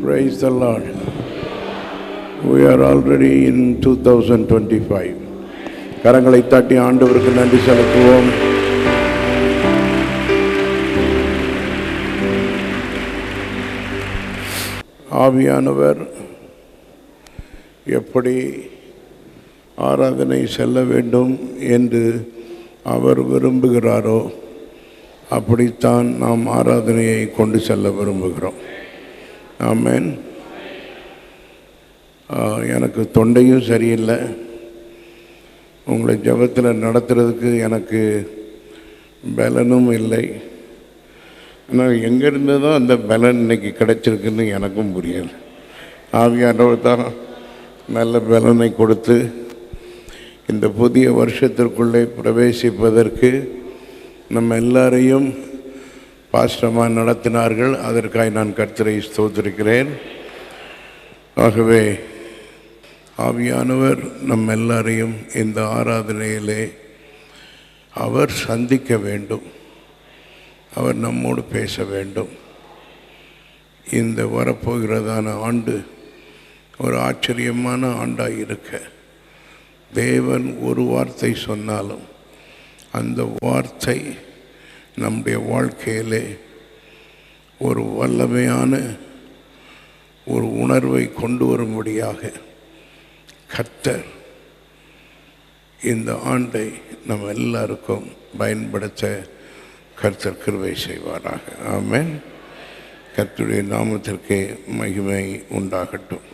Praise the Lord. We are already in 2025. கரங்களை தட்டி ஆண்டவருக்கு நன்றி செலுத்துவோம். ஆவியானவர் எப்படி ஆராதனை செல்ல வேண்டும் என்று அவர் விரும்புகிறாரோ அப்படித்தான் நாம் ஆராதனையை கொண்டு செல்ல விரும்புகிறோம். ஆமென். எனக்கு தொண்டையும் சரியில்லை. உங்களை ஜெபத்தில் நடத்துறதுக்கு எனக்கு பலனும் இல்லை. ஆனால் எங்கேருந்து தான் அந்த பலன் இன்னைக்கு கிடைச்சிருக்குன்னு எனக்கும் புரியலை. ஆவியானவர் தான் நல்ல பலனை கொடுத்து இந்த புதிய வருஷத்திற்குள்ளே பிரவேசிப்பதற்கு நம்ம எல்லாரையும் பாஸ்டமாக நடத்தினார்கள். அதற்காக நான் கர்த்தரை ஸ்தோத்திரிக்கிறேன். ஆகவே ஆவியானவர் நம்ம எல்லாரையும் இந்த ஆராதனையிலே அவர் சந்திக்க வேண்டும். அவர் நம்மோடு பேச வேண்டும். இந்த வரப்போகிறதான ஆண்டு ஒரு ஆச்சரியமான ஆண்டாக இருக்க தேவன் ஒரு வார்த்தை சொன்னாலும் அந்த வார்த்தை நம்முடைய வாழ்க்கையிலே ஒரு வல்லமையான ஒரு உணர்வை கொண்டு வரும்படியாக கர்த்தர் இந்த ஆண்டை நம்ம எல்லாருக்கும் பயன்படுத்த கர்த்தர் கிருபை செய்வாராக. ஆமென். கர்த்தருடைய நாமத்திற்கு மகிமை உண்டாகட்டும்.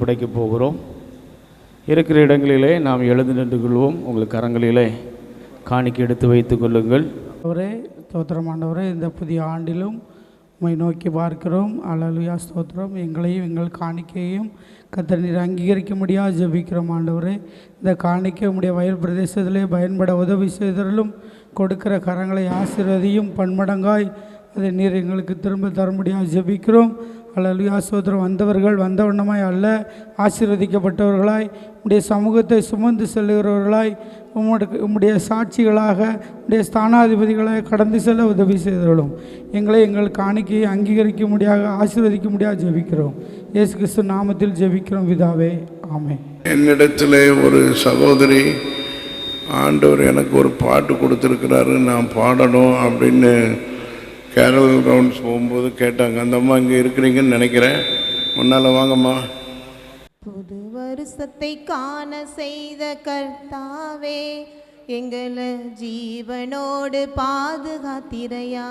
படைக்க போகிறோம். இருக்கிற இடங்களிலே நாம் எழுந்து நின்று கொள்வோம். உங்கள் கரங்களிலே காணிக்கை எடுத்து வைத்துக் கொள்ளுங்கள். அவரே ஸ்தோத்திரமானவரே, இந்த புதிய ஆண்டிலும் உம்மை நோக்கி பார்க்கிறோம். அல்லேலூயா, ஸ்தோத்திரம். எங்களையும் எங்கள் காணிக்கையும் கர்த்தர் நீர் அங்கீகரிக்க முடியாது ஜெபிக்கிறோம். ஆண்டவரே, இந்த காணிக்கை உம்முடைய வயல் பிரதேசத்திலே பயன்பட உதவி செய்தலும் கொடுக்கிற கரங்களை ஆசீர்வதியும் பன்மடங்காய் அதை நீர் எங்களுக்கு திரும்ப தர முடியாது ஜெபிக்கிறோம். அல்லேலூயா, ஸ்தோத்திரம். வந்தவர்கள் வந்தவண்ணமாய் அல்ல, ஆசீர்வதிக்கப்பட்டவர்களாய் உம்முடைய சமூகத்தை சுமந்து செல்லுகிறவர்களாய் உம்முடைய சாட்சிகளாக உம்முடைய ஸ்தானாதிபதிகளாக கடந்து செல்ல உதவி செய்தவர்களும் எங்களை எங்கள் காணிக்கையை அங்கீகரிக்க முடியாது ஆசீர்வதிக்க முடியாது ஜெபிக்கிறோம். இயேசு கிறிஸ்து நாமத்தில் ஜெபிக்கிறோம் பிதாவே, ஆமென். என்னிடத்தில் ஒரு சகோதரி ஆண்டவர் எனக்கு ஒரு பாட்டு கொடுத்துருக்கிறாரு, நான் பாடணும் அப்படின்னு கேரல் ரவுண்ட்ஸ் போகும்போது கேட்டாங்க. அந்த அம்மா இங்கே இருக்கிறீங்கன்னு நினைக்கிறேன். முன்னால் வாங்கம்மா. புது வருஷத்தை காண செய்த கர்த்தாவே, எங்களை ஜீவனோடு பாதுகாத்திரையா.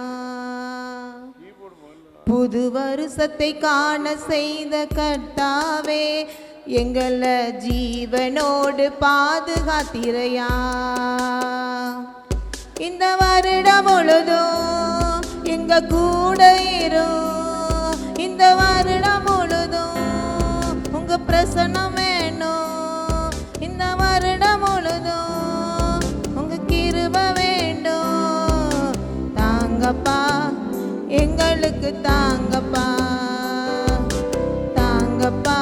புது வருஷத்தை காண செய்த கர்த்தாவே, எங்களை ஜீவனோடு பாதுகாத்திரையா. இந்த வருடம் முழுதும் எங்க கூட இரும். இந்த வருடம் முழுதும் உங்க பிரசன்னம் வேணும். இந்த வருடம் முழுதும் உங்க கிருபை வேண்டும். தாங்கப்பா, எங்களுக்கு தாங்கப்பா, தாங்கப்பா,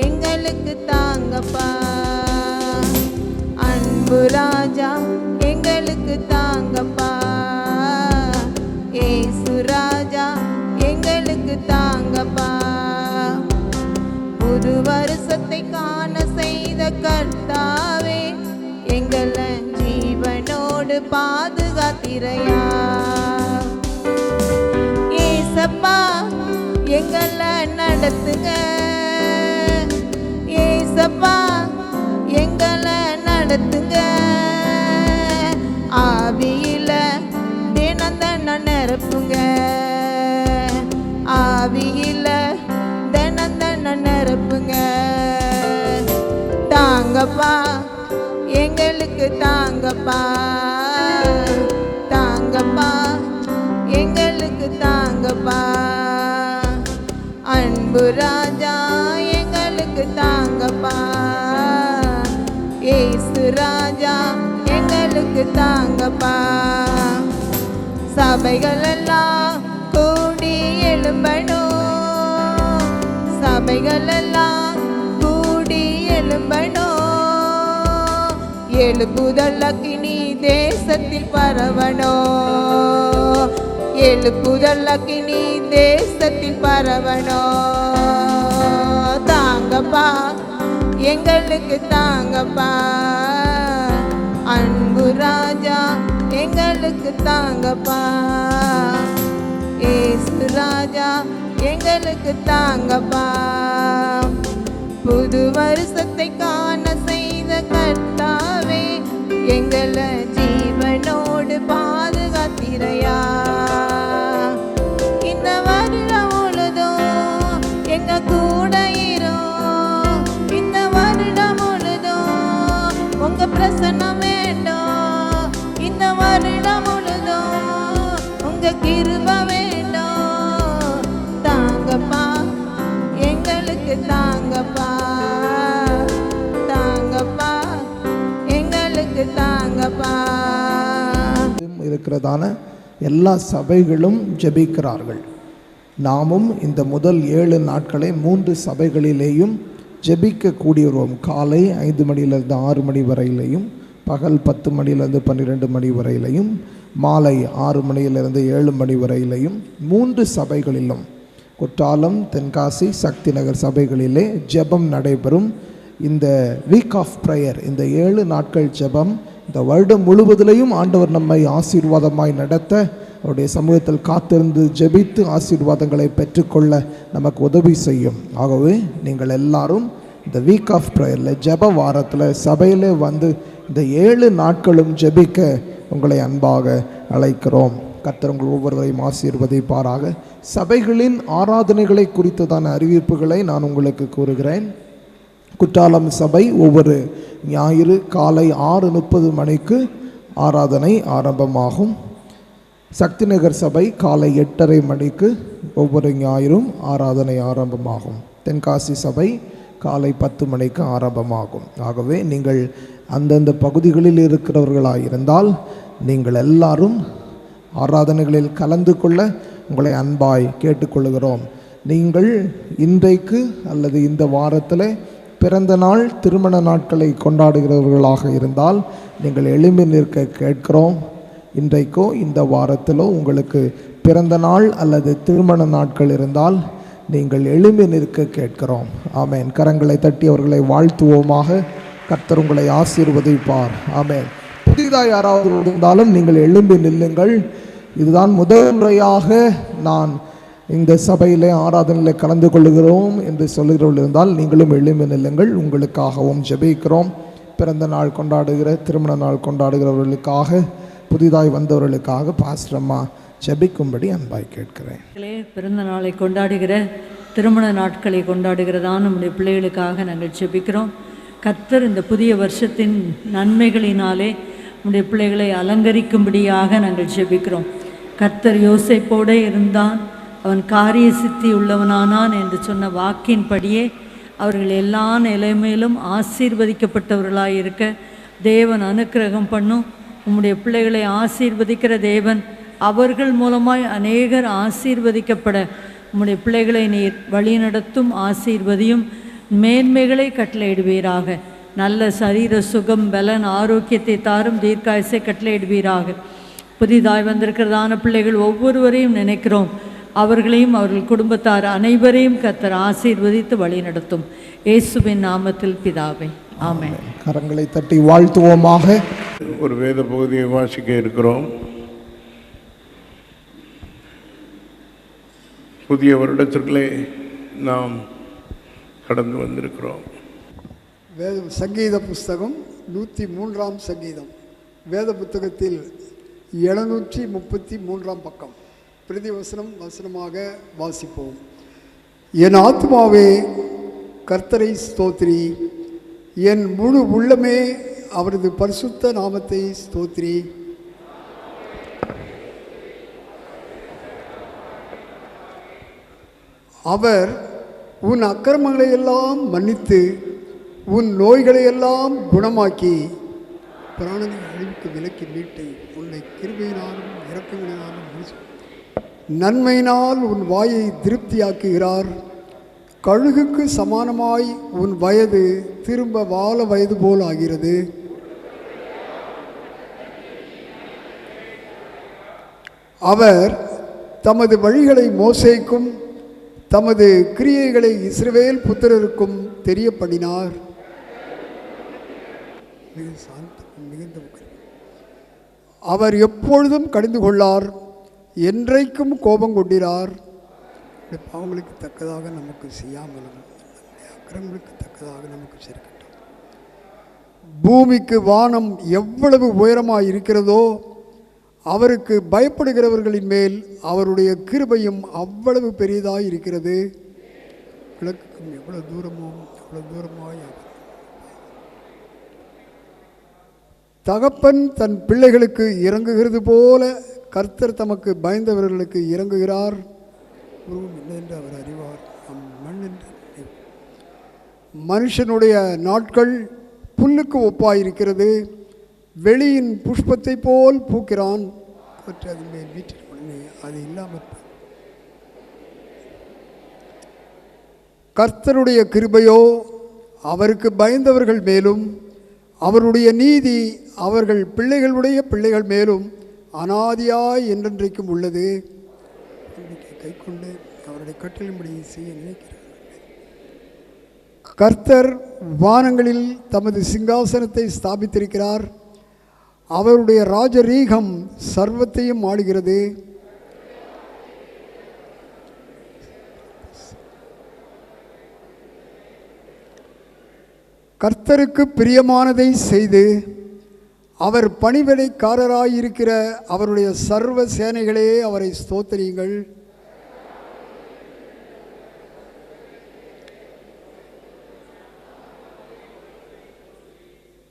எங்களுக்கு தாங்கப்பா. அன்பு ராஜா எங்களுக்கு தாங்கப்பா. ஏசு ராஜா எங்களுக்கு தாங்கப்பா. புது வருஷத்தை காண செய்த கர்த்தாவே, எங்களை ஜீவனோடு பாதுகாத்திரையா. ஏசப்பா எங்களை நடத்துங்க, ஏசப்பா எங்களை நடத்துங்க. ஆவியில தினம் தினம் நிரப்புங்க, ஆவியில தினம் தினம் நிரப்புங்க. தாங்கப்பா எங்களுக்கு தாங்கப்பா, தாங்கப்பா எங்களுக்கு தாங்கப்பா. அன்பு ராஜா எங்களுக்கு தாங்கப்பா, ஏசு ராஜா எங்களுக்கு தாங்கப்பா. சபைகள் எல்லாம் கூடி எழும்பணும், சபைகள் எல்லாம் கூடி எழும்பணும். எழுப்புதல் அக்கினி தேசத்தில் பரவணும், எழுப்புதல் அக்கினி தேசத்தில் பரவணும். தாங்கப்பா எங்களுக்கு தாங்கப்பா, அன்பு ராஜா எங்களுக்கு தாங்கப்பா, ஏசு ராஜா எங்களுக்கு தாங்கப்பா. புது வருஷத்தை காண செய்த கர்த்தாவே, எங்களை ஜீவனோடு பாதுகாத்திரையா. இந்த வருடம் முழுதும் எங்க கூட இரும், இந்த வருடம் முழுதும் உங்க பிரசன்னம் வேண்டும், இந்த வருடம் முழுதும் உங்க கிருபை வேண்டும். தாங்கப்பா எங்களுக்கு தாங்கப்பா, தாங்கப்பா எங்களுக்கு தாங்கப்பா. இருக்கிறதான எல்லா சபைகளும் ஜெபிக்கிறார்கள். நாமும் இந்த முதல் 7 நாட்களை 3 சபைகளிலேயும் ஜெபிக்க கூடியிருவோம். காலை 5 மணியிலிருந்து 6 மணி வரையிலையும், பகல் 10 மணியிலிருந்து 12 மணி வரையிலையும், மாலை 6 மணியிலிருந்து 7 மணி வரையிலையும் 3 சபைகளிலும், குற்றாலம், தென்காசி, சக்தி நகர் சபைகளிலே ஜெபம் நடைபெறும். இந்த வீக் ஆஃப் ப்ரேயர், இந்த 7 நாட்கள் ஜெபம் இந்த வருடம் முழுவதிலையும் ஆண்டவர் நம்மை ஆசீர்வாதமாய் நடத்த, அவருடைய சமூகத்தில் காத்திருந்து ஜெபித்து ஆசீர்வாதங்களை பெற்றுக்கொள்ள நமக்கு உதவி செய்யும். ஆகவே நீங்கள் எல்லாரும் இந்த வீக் ஆஃப் ப்ரேயரில், ஜெப வாரத்தில் சபையில் வந்து இந்த 7 நாட்களும் ஜெபிக்க உங்களை அன்பாக அழைக்கிறோம். கர்த்தர் உங்கள் ஒவ்வொருவரையும் ஆசீர்வதிப்பாராக. சபைகளின் ஆராதனைகளை குறித்ததான அறிவிப்புகளை நான் உங்களுக்கு கூறுகிறேன். குற்றாலம் சபை ஒவ்வொரு ஞாயிறு காலை 6:30 மணிக்கு ஆராதனை ஆரம்பமாகும். சக்தி நகர் சபை காலை 8:30 மணிக்கு ஒவ்வொரு ஞாயிறும் ஆராதனை ஆரம்பமாகும். தென்காசி சபை காலை 10 மணிக்கு ஆரம்பமாகும். ஆகவே நீங்கள் அந்தந்த பகுதிகளில் இருக்கிறவர்களாக இருந்தால் நீங்கள் எல்லாரும் ஆராதனைகளில் கலந்து கொள்ள உங்களை அன்பாய் கேட்டுக்கொள்கிறோம். நீங்கள் இன்றைக்கு அல்லது இந்த வாரத்தில் பிறந்த நாள், திருமண நாட்களை கொண்டாடுகிறவர்களாக இருந்தால் நீங்கள் எழும்பி நிற்க கேட்கிறோம். இன்றைக்கோ இந்த வாரத்திலோ உங்களுக்கு பிறந்த நாள் அல்லது திருமண நாட்கள் இருந்தால் நீங்கள் எழும்பி நிற்க கேட்கிறோம். ஆமேன். கரங்களை தட்டி அவர்களை வாழ்த்துவோமாக. கர்த்தர் உங்களை ஆசீர்வதிப்பார். ஆமேன். புதிதாக யாராவது இருந்தாலும் நீங்கள் எழும்பி நில்லுங்கள். இதுதான் முதல் முறையாக நான் இந்த சபையிலே ஆராதனையில் கலந்து கொள்கிறோம் என்று சொல்லுகிறவர்கள் இருந்தால் நீங்களும் எழும்பி நில்லுங்கள். உங்களுக்காகவும் ஜெபிக்கிறோம். பிறந்த நாள் கொண்டாடுகிற, திருமண நாள் கொண்டாடுகிறவர்களுக்காக, புதிதாய் வந்தவர்களுக்காக பாஸ்டர் அம்மா ஜெபிக்கும்படி அன்பாய் கேட்கிறேன். பிறந்த நாளை கொண்டாடுகிற, திருமண நாட்களை கொண்டாடுகிறதான நம்முடைய பிள்ளைகளுக்காக நாங்கள் ஜெபிக்கிறோம். கர்த்தர் இந்த புதிய வருஷத்தின் நன்மைகளினாலே நம்முடைய பிள்ளைகளை அலங்கரிக்கும்படியாக நாங்கள் ஜெபிக்கிறோம். கர்த்தர் யோசேப்போடு இருந்தான், அவன் காரிய சித்தி உள்ளவனானான் என்று சொன்ன வாக்கின்படியே அவர்கள் எல்லா நிலைமையிலும் ஆசீர்வதிக்கப்பட்டவர்களாக இருக்க தேவன் அனுக்கிரகம் பண்ணும். உம்முடைய பிள்ளைகளை ஆசீர்வதிக்கிற தேவன், அவர்கள் மூலமாய் அநேகர் ஆசீர்வதிக்கப்பட உம்முடைய பிள்ளைகளை நீர் வழிநடத்தும், ஆசீர்வதியும், மேன்மைகளை கட்டளையிடுவீராக. நல்ல சரீர சுகம், பலன், ஆரோக்கியத்தை தாரும், தீர்க்காயசை கட்டளையிடுவீராக. புதிதாய் வந்திருக்கிறதான பிள்ளைகள் ஒவ்வொருவரையும் நினைக்கிறோம். அவர்களையும் அவர்கள் குடும்பத்தார் அனைவரையும் கர்த்தர் ஆசீர்வதித்து வழிநடத்தும். இயேசுவின் நாமத்தில் பிதாவே, ஆமென். கரங்களை தட்டி வாழ்த்துவோமாக. ஒரு வேத பகுதியை வாசிக்க இருக்கிறோம். புதிய வருடத்திற்குள்ளே நாம் கடந்து வந்திருக்கிறோம். சங்கீத புஸ்தகம் 103ஆம் சங்கீதம், வேத புத்தகத்தில் 733ஆம் பக்கம். பிரதி வசனமாக வாசிப்போம். என் ஆத்மாவே கர்த்தரை ஸ்தோத்திரி, என் முழு உள்ளமே அவரது பரிசுத்த நாமத்தை ஸ்தோத்திரி. அவர் உன் அக்கிரமங்களை எல்லாம் மன்னித்து உன் நோய்களை எல்லாம் குணமாக்கி பிராணனை அழிவுக்கு விலக்கி மீட்டு உன்னை கிருபையினாலும் இரக்கங்களினாலும் நன்மையினால் உன் வாயை திருப்தியாக்குகிறார். கழுகுக்கு சமானமாய் உன் வயது திரும்ப வாழ வயது போல் ஆகிறது. அவர் தமது வழிகளை மோசேக்கும் தமது கிரியைகளை இஸ்ரவேல் புத்திரருக்கும் தெரியப்படினார். அவர் எப்பொழுதும் கடிந்து கொள்ளார், என்றைக்கும் கோபம் கொண்டிரார். பாவங்களுக்கு தக்கதாக நமக்கு செய்யாமலும் அக்கிரமங்களுக்கு தக்கதாக நமக்கு சேர்க்கட்டும். பூமிக்கு வானம் எவ்வளவு உயரமாக இருக்கிறதோ அவருக்கு பயப்படுகிறவர்களின் மேல் அவருடைய கிருபையும் அவ்வளவு பெரியதாக இருக்கிறது. கிழக்குக்கும் எவ்வளவு தூரமோ அவ்வளவு தூரமாய் தகப்பன் தன் பிள்ளைகளுக்கு இறங்குகிறது போல கர்த்தர் தமக்கு பயந்தவர்களுக்கு இறங்குகிறார். உருவம் என்னென்று அவர் அறிவார். மண் என்று மனுஷனுடைய நாட்கள் புல்லுக்கு ஒப்பாயிருக்கிறது. வெளியின் புஷ்பத்தை போல் பூக்கிறான். அதன் மேல் வீட்டில் உடனே அது இல்லாமல். கர்த்தருடைய கிருபையோ அவருக்கு பயந்தவர்கள் மேலும் அவருடைய நீதி அவர்கள் பிள்ளைகளுடைய பிள்ளைகள் மேலும் அனாதியாய் என்றென்றைக்கும் உள்ளது. கை கொண்டு அவருடைய கட்டளைப்படி செய்ய நினைக்கிறார். கர்த்தர் வானங்களில் தமது சிங்காசனத்தை ஸ்தாபித்திருக்கிறார். அவருடைய ராஜரீகம் சர்வத்தையும் ஆளுகிறது. கர்த்தருக்கு பிரியமானதை செய்து அவர் பணிவிடைக்காரராயிருக்கிற அவருடைய சர்வ சேனைகளே அவரை ஸ்தோத்திரியுங்கள்.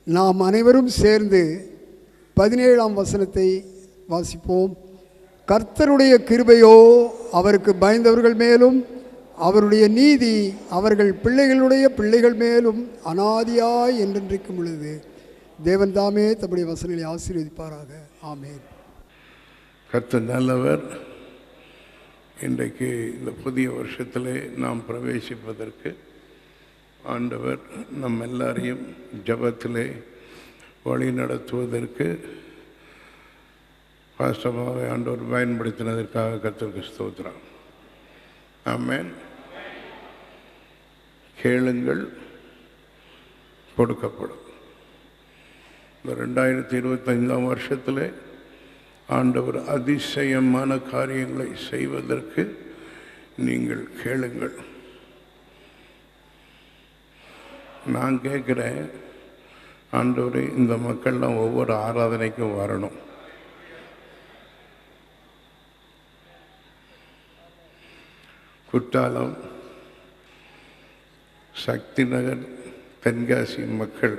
நாம் அனைவரும் சேர்ந்து 17ஆம் வசனத்தை வாசிப்போம். கர்த்தருடைய கிருபையோ அவருக்கு பயந்தவர்கள் மேலும் அவருடைய நீதி அவர்கள் பிள்ளைகளுடைய பிள்ளைகள் மேலும் அனாதியாய் என்றென்றைக்கும் உள்ளது. தேவன் தாமே தம்முடைய வசனங்களை ஆசீர்வதிப்பாராக. ஆமென். கர்த்தர் நல்லவர். இன்றைக்கு இந்த புதிய வருஷத்திலே நாம் பிரவேசிப்பதற்கு ஆண்டவர் நம் எல்லாரையும் ஜெபத்திலே வழி நடத்துவதற்கு வாஸ்தவமாக ஆண்டவர் பயன்படுத்தினதற்காக கர்த்தருக்கு ஸ்தோத்திரம். ஆமென். கேளுங்கள், கொடுக்கப்படும். இந்த 2025ஆம் வருஷத்தில் ஆண்டவர் அதிசயமான காரியங்களை செய்வதற்கு நீங்கள் கேளுங்கள். நான் கேட்குறேன், ஆண்டவரே இந்த மக்கள்லாம் ஒவ்வொரு ஆராதனைக்கும் வரணும். குற்றாலம், சக்தி நகர், தென்காசி மக்கள்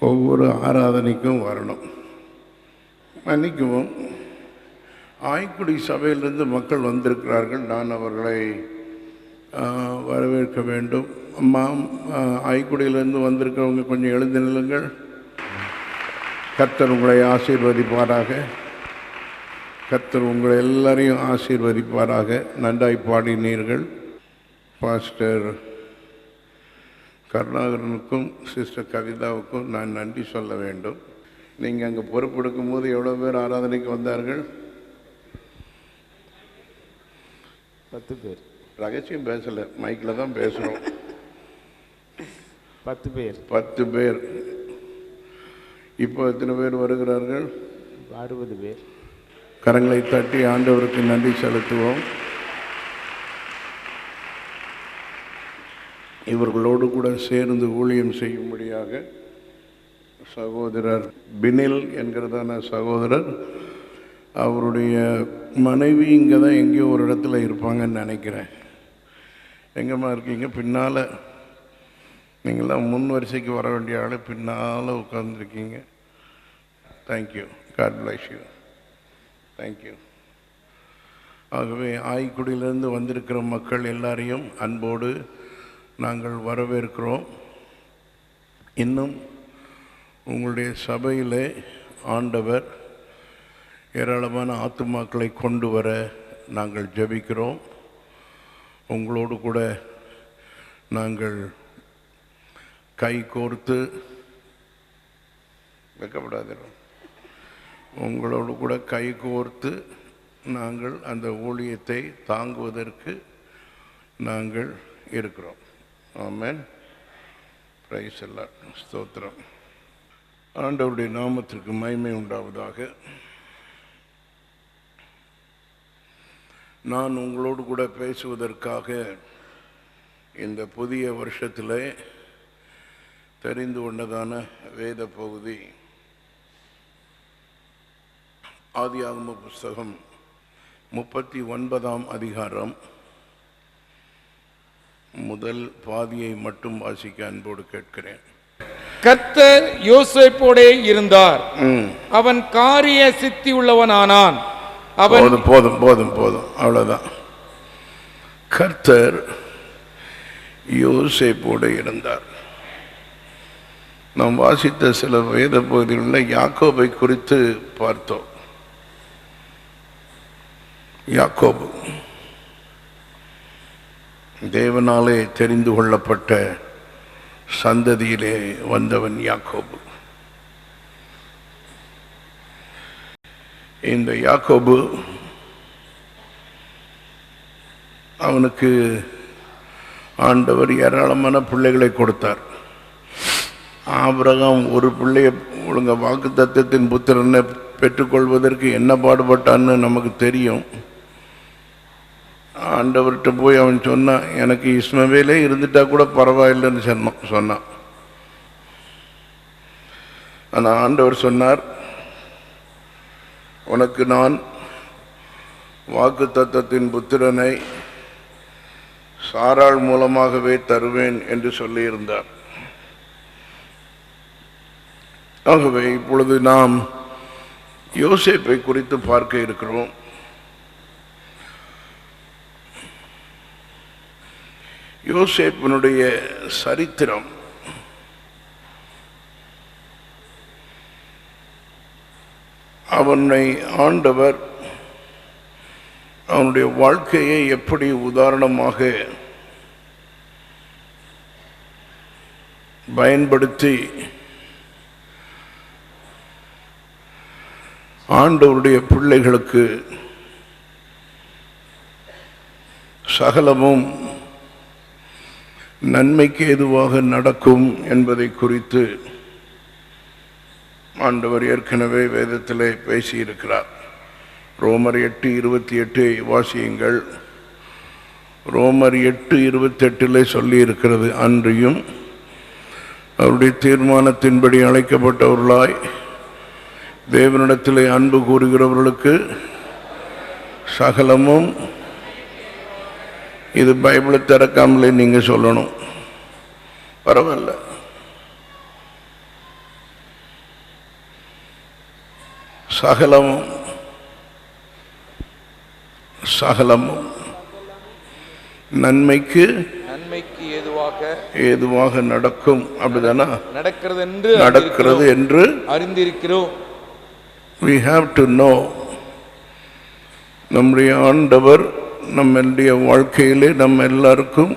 ஒவ்வொரு ஆராதனைக்கும் வரணும். மன்னிக்கவும், ஆய்க்குடி சபையிலிருந்து மக்கள் வந்திருக்கிறார்கள். நான் அவர்களை வரவேற்க வேண்டும். அம்மா, ஆய்க்குடியிலிருந்து வந்திருக்கிறவங்க கொஞ்சம் எழுந்து நில்லுங்கள். கர்த்தர் உங்களை ஆசீர்வதிப்பாராக. கர்த்தர் உங்களை எல்லாரையும் ஆசீர்வதிப்பாராக. நன்றாய் பாடினீர்கள். பாஸ்டர் கருணாகரனுக்கும் சிஸ்டர் கவிதாவுக்கும் நான் நன்றி சொல்ல வேண்டும். நீங்கள் அங்கே பொறுப்பெடுக்கும் போது எவ்வளோ பேர் ஆராதனைக்கு வந்தார்கள்? 10 பேர். ரகசியம் பேசலை, மைக்கில் தான் பேசுகிறோம். 10 பேர். 10 பேர். இப்போ எத்தனை பேர் வருகிறார்கள்? 60 பேர். கரங்களை தட்டி ஆண்டவருக்கு நன்றி செலுத்துவோம். இவர்களோடு கூட சேர்ந்து ஊழியம் செய்யும்படியாக சகோதரர் பினில் என்கிறதான சகோதரர், அவருடைய மனைவி இங்கே தான் எங்கேயோ ஒரு இடத்துல இருப்பாங்கன்னு நினைக்கிறேன். எங்கேம்மா இருக்கீங்க? பின்னால். நீங்களாம் முன் வரிசைக்கு வர வேண்டிய ஆள், பின்னால் உட்கார்ந்துருக்கீங்க. Thank you. God bless you. Thank you. ஆகவே ஆய்க்குடியிலிருந்து வந்திருக்கிற மக்கள் எல்லாரையும் அன்போடு நாங்கள் வரவேற்கிறோம். இன்னும் உங்களுடைய சபையிலே ஆண்டவர் ஏராளமான ஆத்துமாக்களை கொண்டு வர நாங்கள் ஜெபிக்கிறோம். உங்களோடு கூட நாங்கள் கை கோர்த்து, வைக்கப்படாதோம், உங்களோடு கூட கை கோர்த்து நாங்கள் அந்த ஊழியத்தை தாங்குவதற்கு நாங்கள் இருக்கிறோம். ஆமென். பிரைஸ் எல்லாம். ஸ்தோத்திரம். ஆண்டவருடைய நாமத்திற்கு மகிமை உண்டாவதாக. நான் உங்களோடு கூட பேசுவதற்காக இந்த புதிய வருஷத்தில் தெரிந்து கொண்டதான வேத பகுதி ஆதியாகம புஸ்தகம் 39ஆம் அதிகாரம் முதல் பாதியை மட்டும் வாசிக்க அன்போடு கேட்கிறேன். கர்த்தர் யோசேப்போடே இருந்தார். அவன் காரிய சித்தி உள்ளவனானான். போதும் போதும் போதும் போதும், அவ்வளவுதான். கர்த்தர் யோசேப்போடு இருந்தார். நாம் வாசித்த சில வேத பகுதிகளில் யாக்கோபை குறித்து பார்த்தோம். யாக்கோபு தேவனாலே தெரிந்து கொள்ளப்பட்ட சந்ததியிலே வந்தவன் யாக்கோபு. இந்த யாக்கோபு அவனுக்கு ஆண்டவர் ஏராளமான பிள்ளைகளை கொடுத்தார். ஆபிரகாம் ஒரு பிள்ளையை ஒழுங்க வாக்குத்தத்தத்தின் புத்திரனை பெற்றுக்கொள்வதற்கு என்ன பாடுபட்டான்னு நமக்கு தெரியும். ஆண்டவர்கிட்ட போய் அவன் சொன்னான், எனக்கு இஸ்மவேலே இருந்துட்டா கூட பரவாயில்லைன்னு சொன்னான். ஆனால் ஆண்டவர் சொன்னார், உனக்கு நான் வாக்குத்தத்தத்தின் புத்திரனை சாராள் மூலமாகவே தருவேன் என்று சொல்லியிருந்தார். ஆகவே இப்பொழுது நாம் யோசேப்பை குறித்து பார்க்க இருக்கிறோம். யோசேப்பினுடைய சரித்திரம் அவனை ஆண்டவர் அவனுடைய வாழ்க்கையை எப்படி உதாரணமாக பயன்படுத்தி ஆண்டவருடைய பிள்ளைகளுக்கு சகலமும் நன்மைக்கு ஏதுவாக நடக்கும் என்பதை குறித்து ஆண்டவர் ஏற்கனவே வேதத்திலே பேசியிருக்கிறார். ரோமர் 8:28 வாசியுங்கள். ரோமர் 8:28 சொல்லியிருக்கிறது, அன்றியும் அவருடைய தீர்மானத்தின்படி அழைக்கப்பட்டவர்களாய் தேவனிடத்திலே அன்பு கூறுகிறவர்களுக்கு சகலமும். இது பைபிளை திறக்காமலே நீங்க சொல்லணும், பரவாயில்ல. சகலமும் சகலமும் நன்மைக்கு ஏதுவாக நடக்கும். அப்படிதானா? நடக்கிறது என்று அறிந்திருக்கிறோம். we have to know. நம்முடைய ஆண்டவர் நம்முடைய வாழ்க்கையிலே நம்ம எல்லாருக்கும்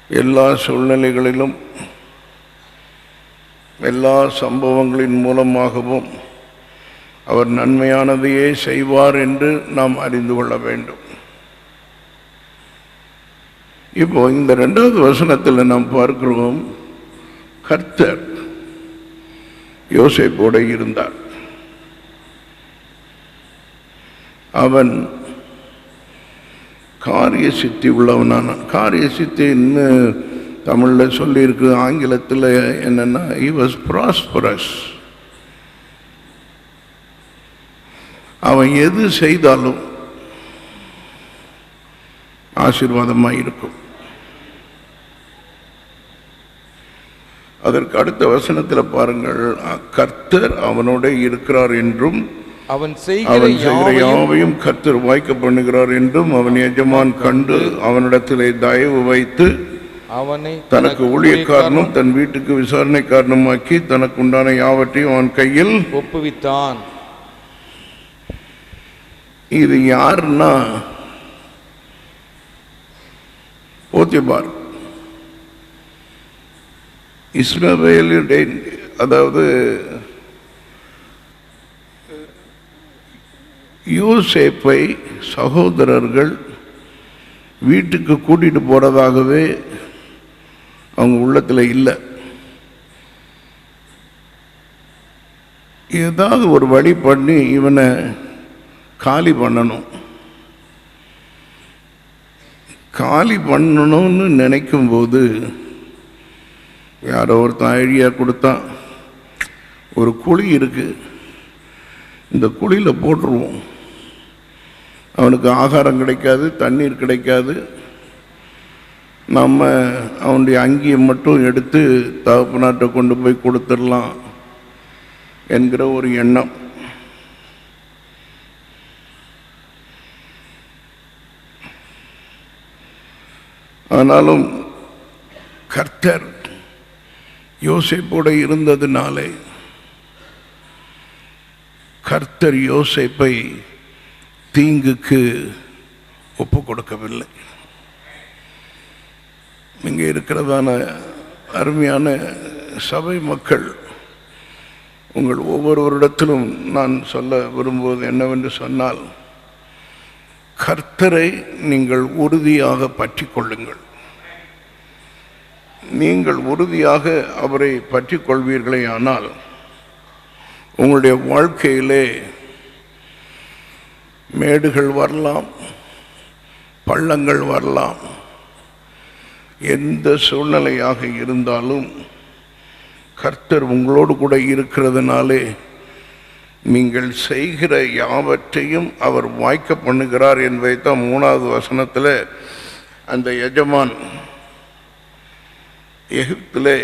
எல்லா சூழ்நிலைகளிலும் எல்லா சம்பவங்களின் மூலமாகவும் அவர் நன்மையானதையே செய்வார் என்று நாம் அறிந்து கொள்ள வேண்டும். இப்போ இந்த 2வது வசனத்தில் நாம் பார்க்கிறோம், கர்த்தர் யோசேப்போடு இருந்தார். அவன் காரிய சித்தி உள்ளவனான, காரிய சித்தின்னு தமிழில் சொல்லியிருக்கு, ஆங்கிலத்தில் என்னன்னா he was prosperous. அவன் எது செய்தாலும் ஆசீர்வாதமாக இருக்கும். அதற்கு அடுத்த வசனத்தில் பாருங்கள், கர்த்தர் அவனோட இருக்கிறார் என்றும் அவன் அவன் செய்கிற செய்கிற யாவையும் கர்த்தர் வாய்க்க பண்ணுகிறார் என்றும் அவன் எஜமான் கண்டு அவனிடத்திலே தயவு வைத்து அவனை தனக்கு ஊழியக்காரனும் தன் வீட்டுக்கு விசாரணைக்காரனுமாக்கி தனக்கு உண்டான யாவற்றையும் அவன் கையில் ஒப்புவித்தான். இது யாருன்னா போத்திபார், இஸ்மவேலுடைய, அதாவது யோசேப்பை சகோதரர்கள் வீட்டுக்கு கூட்டிட்டு போறதாகவே அவங்க உள்ளத்தில் இல்லை. ஏதாவது ஒரு வழி பண்ணி இவனை காலி பண்ணணும். காலி பண்ணணும்னு நினைக்கும்போது யாரோ ஒருத்தன் ஐடியா கொடுத்தான், ஒரு குழி இருக்கு, இந்த குழியில் போட்டுருவோம். அவனுக்கு ஆகாரம் கிடைக்காது, தண்ணீர் கிடைக்காது, நம்ம அவனுடைய அங்கியை மட்டும் எடுத்து தகப்பனாட்ட கொண்டு போய் கொடுத்துடலாம் என்கிற ஒரு எண்ணம். ஆனாலும் கர்த்தர் யோசேப்போட இருந்ததினாலே கர்த்தர் யோசேப்பை தீங்குக்கு ஒப்பு கொடுக்கவில்லை. இங்கே இருக்கிறதான அருமையான சபை மக்கள், உங்கள் ஒவ்வொருவரிடத்திலும் நான் சொல்ல விரும்புவது என்னவென்று சொன்னால், கர்த்தரை நீங்கள் உறுதியாக பற்றி கொள்ளுங்கள். நீங்கள் உறுதியாக அவரை பற்றி கொள்வீர்களே ஆனால் உங்களுடைய வாழ்க்கையிலே மேடுகள் வரலாம், பள்ளங்கள் வரலாம். எந்த சூழ்நிலையாக இருந்தாலும் கர்த்தர் உங்களோடு கூட இருக்கிறதுனாலே நீங்கள் செய்கிற யாவற்றையும் அவர் வாய்க்க பண்ணுகிறார் என்பதை தான் 3வது வசனத்தில் அந்த எஜமான் எகிப்திலே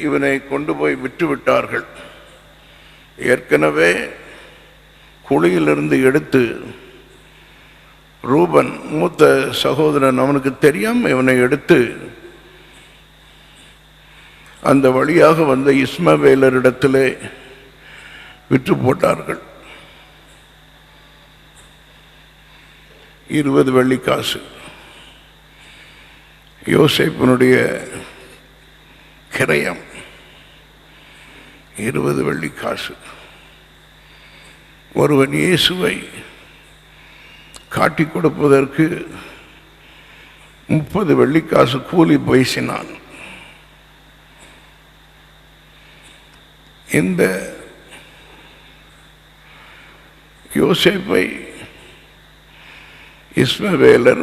இவனை கொண்டு போய் விட்டுவிட்டார்கள். ஏற்கனவே குழியிலிருந்து எடுத்து ரூபன் மூத்த சகோதரன் அவனுக்கு தெரியாமல் இவனை எடுத்து அந்த வழியாக வந்த இஸ்மவேலரிடத்திலே விற்று போட்டார்கள். 20 வெள்ளிக்காசு யோசேப்பினுடைய கிரயம், 20 வெள்ளிக்காசு. ஒருவன் இயேசுவை காட்டி கொடுப்பதற்கு 30 வெள்ளிக்காசு கூலி பேசினான். இந்த யோசேப்பை இஸ்மவேலர்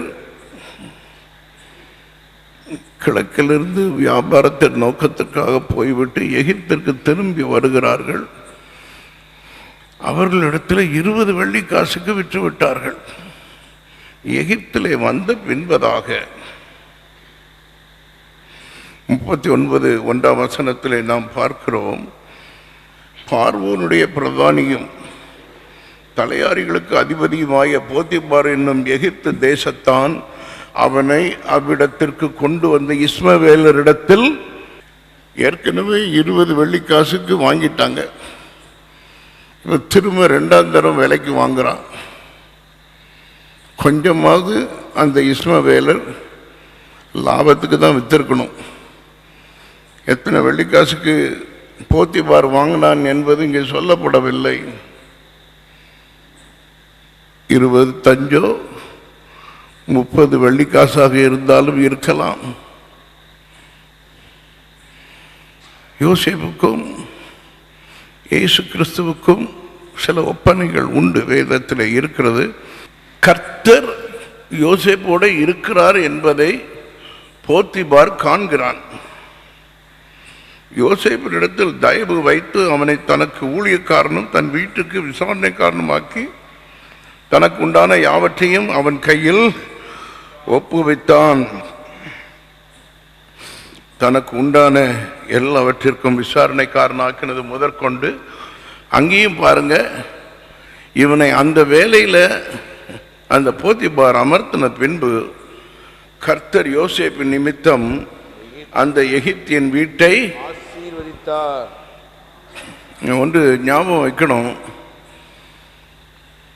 கிழக்கிலிருந்து வியாபாரத்தின் நோக்கத்திற்காக போய்விட்டு எகிப்திற்கு திரும்பி வருகிறார்கள். அவர்களிடத்தில் 20 வெள்ளிக்காசுக்கு விற்று விட்டார்கள். எகிப்திலே வந்த பின்பதாக 39 1ஆம் வசனத்திலே நாம் பார்க்கிறோம், பார்வோனுடைய பிரதானியும் தலையாரிகளுக்கு அதிபதியுமாய போத்திபார் என்னும் எகிப்து தேசத்தான் அவனை அவ்விடத்திற்கு கொண்டு வந்த இஸ்மவேலரிடத்தில் ஏற்கனவே 20 வெள்ளிக்காசுக்கு வாங்கிட்டாங்க. இப்போ திரும்ப 2ஆம் தரம் விலைக்கு வாங்குறான். கொஞ்சமாவது அந்த இஸ்மவேலர் லாபத்துக்கு தான் வித்திருக்கணும். எத்தனை வெள்ளிக்காசுக்கு போத்திபார் வாங்கினான் என்பது இங்கே சொல்லப்படவில்லை. 20 தஞ்சோ 30 வெள்ளிக்காசாக இருந்தாலும் இருக்கலாம். யோசேப்புக்கும் இயேசு கிறிஸ்துவுக்கும் சில ஒப்பனைகள் உண்டு, வேதத்தில் இருக்கிறது. கர்த்தர் யோசேப்போடு இருக்கிறார் என்பதை போத்திபார் காண்கிறான். யோசேப்பினிடத்தில் தயவு வைத்து அவனை தனக்கு ஊழியக்காரனும் தன் வீட்டுக்கு விசாரணைக்காரனுமாக்கி தனக்கு உண்டான யாவற்றையும் அவன் கையில் ஒப்புவித்தான். தனக்கு உண்டான எல்லாவற்றிற்கும் விசாரணைக்காரனாக்கினது முதற்கொண்டு அங்கேயும் பாருங்க, இவனை அந்த வேலையில் அந்த போத்திபார் அமர்த்தின பின்பு கர்த்தர் யோசேப்பின் நிமித்தம் அந்த எகிப்தியன் வீட்டை ஆசீர்வதித்தார். ஒன்று ஞாபகம் வைக்கணும்,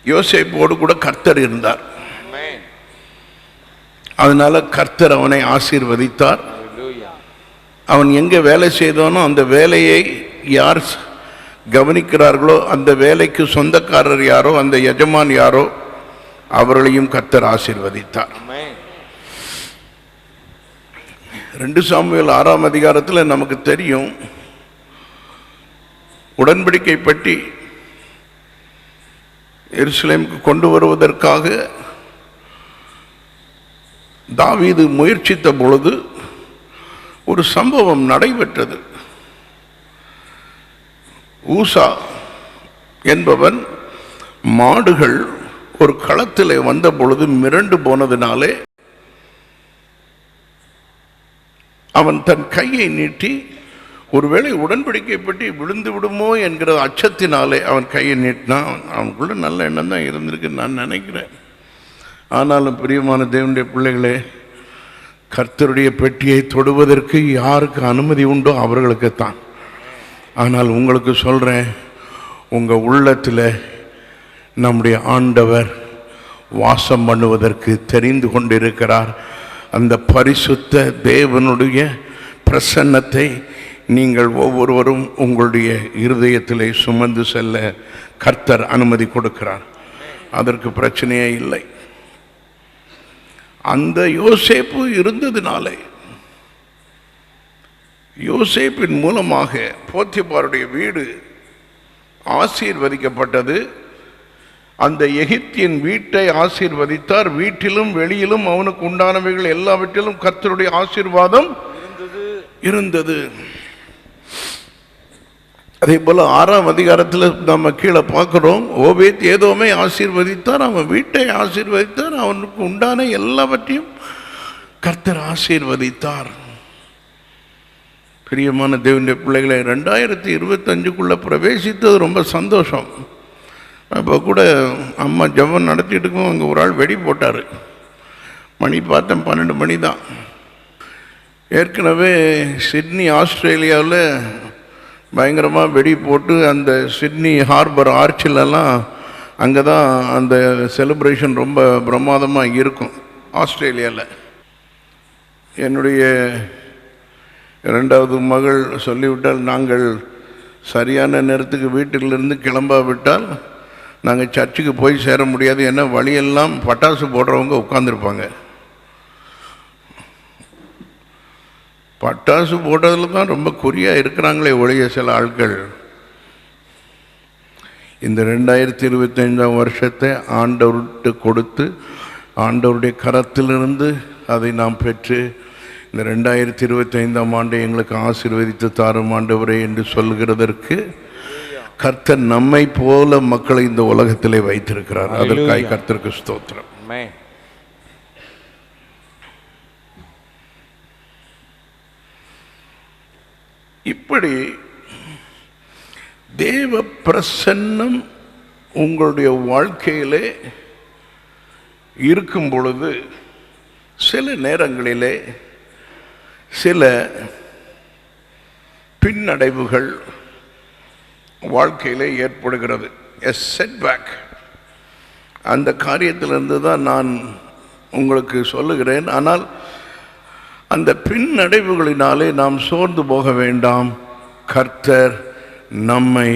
யோசேப்போடு கூட கர்த்தர் இருந்தார். ஆமென். அதனால கர்த்தர் அவனை ஆசீர்வதித்தார். ஹல்லேலூயா. அவன் எங்கே வேலை செய்தானோ அந்த வேலையை யார் கவனிக்கிறார்களோ, அந்த வேலைக்கு சொந்தக்காரர் யாரோ, அந்த எஜமான் யாரோ, அவர்களையும் கர்த்தர் ஆசீர்வதித்தார். ஆமென். 2 சாமுவேல் 6ஆம் அதிகாரத்தில் நமக்கு தெரியும், உடன்படிக்கை பற்றி எருசலேமுக்கு கொண்டு வருவதற்காக தாவீது முயற்சித்த பொழுது ஒரு சம்பவம் நடைபெற்றது. ஊசா என்பவன் மாடுகள் ஒரு களத்திலே வந்த பொழுது மிரண்டு போனதினாலே அவன் தன் கையை நீட்டி, ஒருவேளை உடன்படிக்கை பற்றி விழுந்து விடுமோ என்கிற அச்சத்தினாலே அவன் கையை நீட்டினான். அவனுக்குள்ள நல்ல எண்ணம் தான் இருந்திருக்கு நான் நினைக்கிறேன். ஆனாலும் பிரியமான தேவனுடைய பிள்ளைகளே, கர்த்தருடைய பெட்டியை தொடுவதற்கு யாருக்கு அனுமதி உண்டோ அவர்களுக்குத்தான். ஆனால் உங்களுக்கு சொல்கிறேன், உங்கள் உள்ளத்தில் நம்முடைய ஆண்டவர் வாசம் பண்ணுவதற்கு தெரிந்து கொண்டிருக்கிறார். அந்த பரிசுத்த தேவனுடைய பிரசன்னத்தை நீங்கள் ஒவ்வொருவரும் உங்களுடைய இருதயத்திலே சுமந்து செல்ல கர்த்தர் அனுமதி கொடுக்கிறார். அதற்கு பிரச்சனையே இல்லை. அந்த யோசேப்பு இருந்ததினாலே, யோசேப்பின் மூலமாக போத்திபாருடைய வீடு ஆசீர்வதிக்கப்பட்டது. அந்த எகிப்தியன் வீட்டை ஆசீர்வதித்தார். வீட்டிலும் வெளியிலும் அவனுக்கு உண்டானவைகள் எல்லாவற்றிலும் கர்த்தருடைய ஆசீர்வாதம் இருந்தது. அதே போல 6ஆம் அதிகாரத்தில் நம்ம கீழே பார்க்கிறோம், ஓபேத் ஏதோமே ஆசீர்வதித்தார், அவன் வீட்டை ஆசீர்வதித்தார், அவனுக்கு உண்டான எல்லாவற்றையும் கர்த்தர் ஆசீர்வதித்தார். பிரியமான தேவனுடைய பிள்ளைகளை, 2025க்குள்ளே பிரவேசித்தது ரொம்ப சந்தோஷம். இப்போ கூட அம்மா ஜெபம் நடத்திட்டு இருக்கும், அங்கே ஒரு ஆள் வெடி போட்டார். மணி பார்த்தேன் 12 மணி தான். ஏற்கனவே சிட்னி ஆஸ்திரேலியாவில் பயங்கரமாக வெடி போட்டு அந்த சிட்னி ஹார்பர் ஆர்ச்சிலெல்லாம் அங்கே தான் அந்த செலிப்ரேஷன் ரொம்ப பிரமாதமாக இருக்கும் ஆஸ்திரேலியாவில். என்னுடைய 2வது மகள் சொல்லிவிட்டால், நாங்கள் சரியான நேரத்துக்கு வீட்டிலிருந்து கிளம்பாவிட்டால் நாங்கள் சர்ச்சுக்கு போய் சேர முடியாது. ஏன்னா வழியெல்லாம் பட்டாசு போடுறவங்க உட்காந்துருப்பாங்க. பட்டாசு போடுறதுல தான் ரொம்ப குறியாக இருக்கிறாங்களே ஒழிய சில ஆட்கள். இந்த 2025ஆம் வருஷத்தை ஆண்டவர்கிட்ட கொடுத்து, ஆண்டவருடைய கரத்திலிருந்து அதை நாம் பெற்று, இந்த 2025ஆம் ஆண்டை எங்களுக்கு ஆசீர்வதித்து தாரும் ஆண்டவரே என்று சொல்கிறதற்கு கர்த்தர் நம்மை போல மக்களை இந்த உலகத்திலே வைத்திருக்கிறார். அதற்காக கர்த்தருக்கு ஸ்தோத்திரம். இப்படி தேவ பிரசன்னம் உங்களுடைய வாழ்க்கையிலே இருக்கும் பொழுது சில நேரங்களிலே சில பின்னடைவுகள் வாழ்க்கையிலே ஏற்படுகிறது. எ செட்பேக். அந்த காரியத்திலிருந்து தான் நான் உங்களுக்கு சொல்லுகிறேன். ஆனால் அந்த பின்னடைவுகளினாலே நாம் சோர்ந்து போக வேண்டாம். கர்த்தர் நம்மை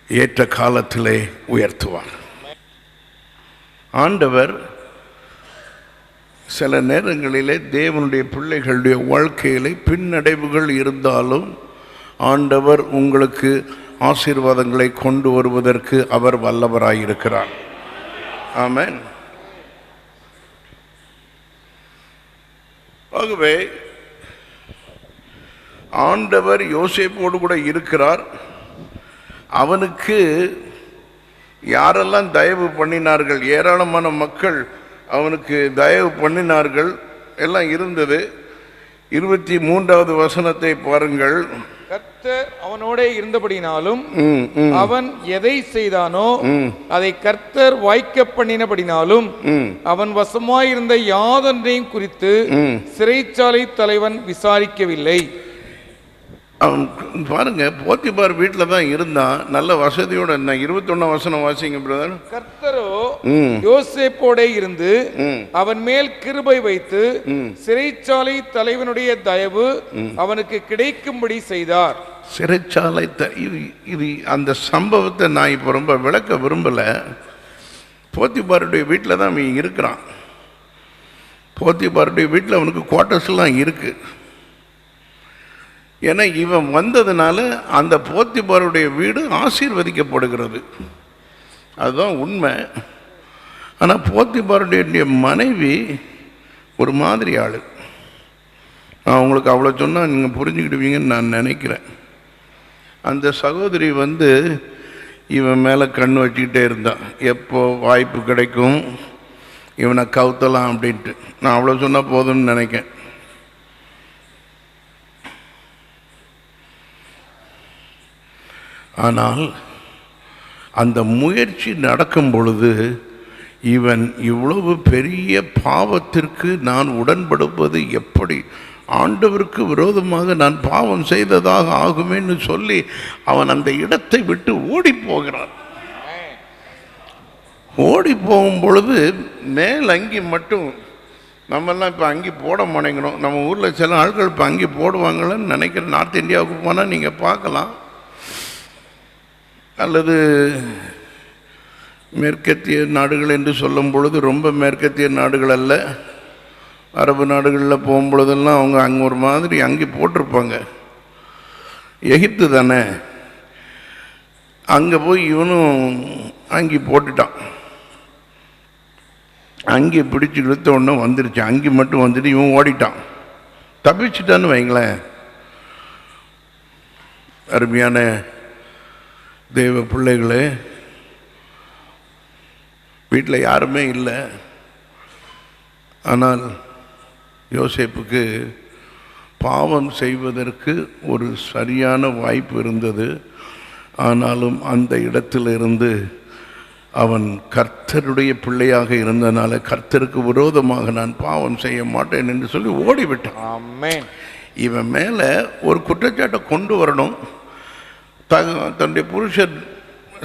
ஏற்ற காலத்திலே உயர்த்துவார். ஆண்டவர் சில நேரங்களிலே தேவனுடைய பிள்ளைகளுடைய வாழ்க்கையிலே பின்னடைவுகள் இருந்தாலும் ஆண்டவர் உங்களுக்கு ஆசீர்வாதங்களை கொண்டு வருவதற்கு அவர் வல்லவராயிருக்கிறார். ஆமென். ஆகவே ஆண்டவர் யோசேப்போடு கூட இருக்கிறார். அவனுக்கு யாரெல்லாம் தயவு பண்ணினார்கள், ஏராளமான மக்கள் அவனுக்கு தயவு பண்ணினார்கள், எல்லாம் இருந்தது. 23வது வசனத்தை பாருங்கள். கர்த்தர் அவனோட இருந்தபடினாலும் அவன் எதை செய்தானோ அதை கர்த்தர் வாய்க்க பண்ணினபடினாலும் அவன் வசமாயிருந்த யாதொன்றையும் குறித்து சிறைச்சாலை தலைவன் விசாரிக்கவில்லை. அவன் பாருங்க, போத்திபார் வீட்டில் தான் இருந்தான், நல்ல வசதியோட இருந்தான். 21 வசனம் வாசிங்க பிரதர். கர்த்தரோ யோசேப்போட இருந்து அவன் மேல் கிருபை வைத்து சிறைச்சாலை தலைவனுடைய தயவு அவனுக்கு கிடைக்கும்படி செய்தார். சிறைச்சாலை இது அந்த சம்பவத்தை நான் இப்போ ரொம்ப விளக்க விரும்பல. போத்திபாருடைய வீட்டில் தான் அவன் இருக்கிறான். போத்திபாருடைய வீட்டில் அவனுக்கு குவார்ட்டர்ஸ்லாம் இருக்கு. ஏன்னா இவன் வந்ததுனால அந்த போத்திபாருடைய வீடு ஆசீர்வதிக்கப்படுகிறது. அதுதான் உண்மை. ஆனால் போத்திபாருடைய மனைவி ஒரு மாதிரி ஆள். நான் உங்களுக்கு அவ்வளோ சொன்னால் நீங்கள் புரிஞ்சுக்கிடுவீங்கன்னு நான் நினைக்கிறேன். அந்த சகோதரி இவன் மேலே கண் வச்சுக்கிட்டே இருந்தான். எப்போ வாய்ப்பு கிடைக்கும் இவனை கவுத்தலாம் அப்படின்ட்டு. நான் அவ்வளோ சொன்னால் போதும்னு நினைக்கிறேன். ஆனால் அந்த முயற்சி நடக்கும் பொழுது இவன் இவ்வளவு பெரிய பாவத்திற்கு நான் உடன்படுவது எப்படி, ஆண்டவருக்கு விரோதமாக நான் பாவம் செய்ததாக ஆகுமேன்னு சொல்லி அவன் அந்த இடத்தை விட்டு ஓடி போகிறான். ஓடி போகும் பொழுது மேல் அங்கி மட்டும், நம்மெல்லாம் இப்போ அங்கி போட முனைங்கிறோம். நம்ம ஊரில் சில ஆட்கள் இப்போ அங்கி போடுவாங்கன்னு நினைக்கிறேன். நார்த் இந்தியாவுக்கு போனால் நீங்கள் பார்க்கலாம். அல்லது மேற்கத்திய நாடுகள் என்று சொல்லும் பொழுது ரொம்ப மேற்கத்திய நாடுகள் அல்ல, அரபு நாடுகளில் போகும்பொழுதெல்லாம் அவங்க அங்கே ஒரு மாதிரி அங்கி போட்டிருப்பாங்க. எகிப்து தானே, அங்கே போய் இவனும் அங்கி போட்டுட்டான். அங்கி பிடிச்சி இழுத்த உடனே வந்துருச்சு, அங்கி மட்டும் வந்துட்டு இவன் ஓடிட்டான், தப்பிச்சிட்டான்னு வைங்களேன். அருமையான தேவ பிள்ளைகளே, வீட்டில் யாருமே இல்லை. ஆனால் யோசேப்புக்கு பாவம் செய்வதற்கு ஒரு சரியான வாய்ப்பு இருந்தது. ஆனாலும் அந்த இடத்திலிருந்து அவன் கர்த்தருடைய பிள்ளையாக இருந்தனால கர்த்தருக்கு விரோதமாக நான் பாவம் செய்ய மாட்டேன் என்று சொல்லி ஓடிவிட்டான். ஆமென். இவன் மேலே ஒரு குற்றச்சாட்டை கொண்டு வரணும். தன்னுடைய புருஷன்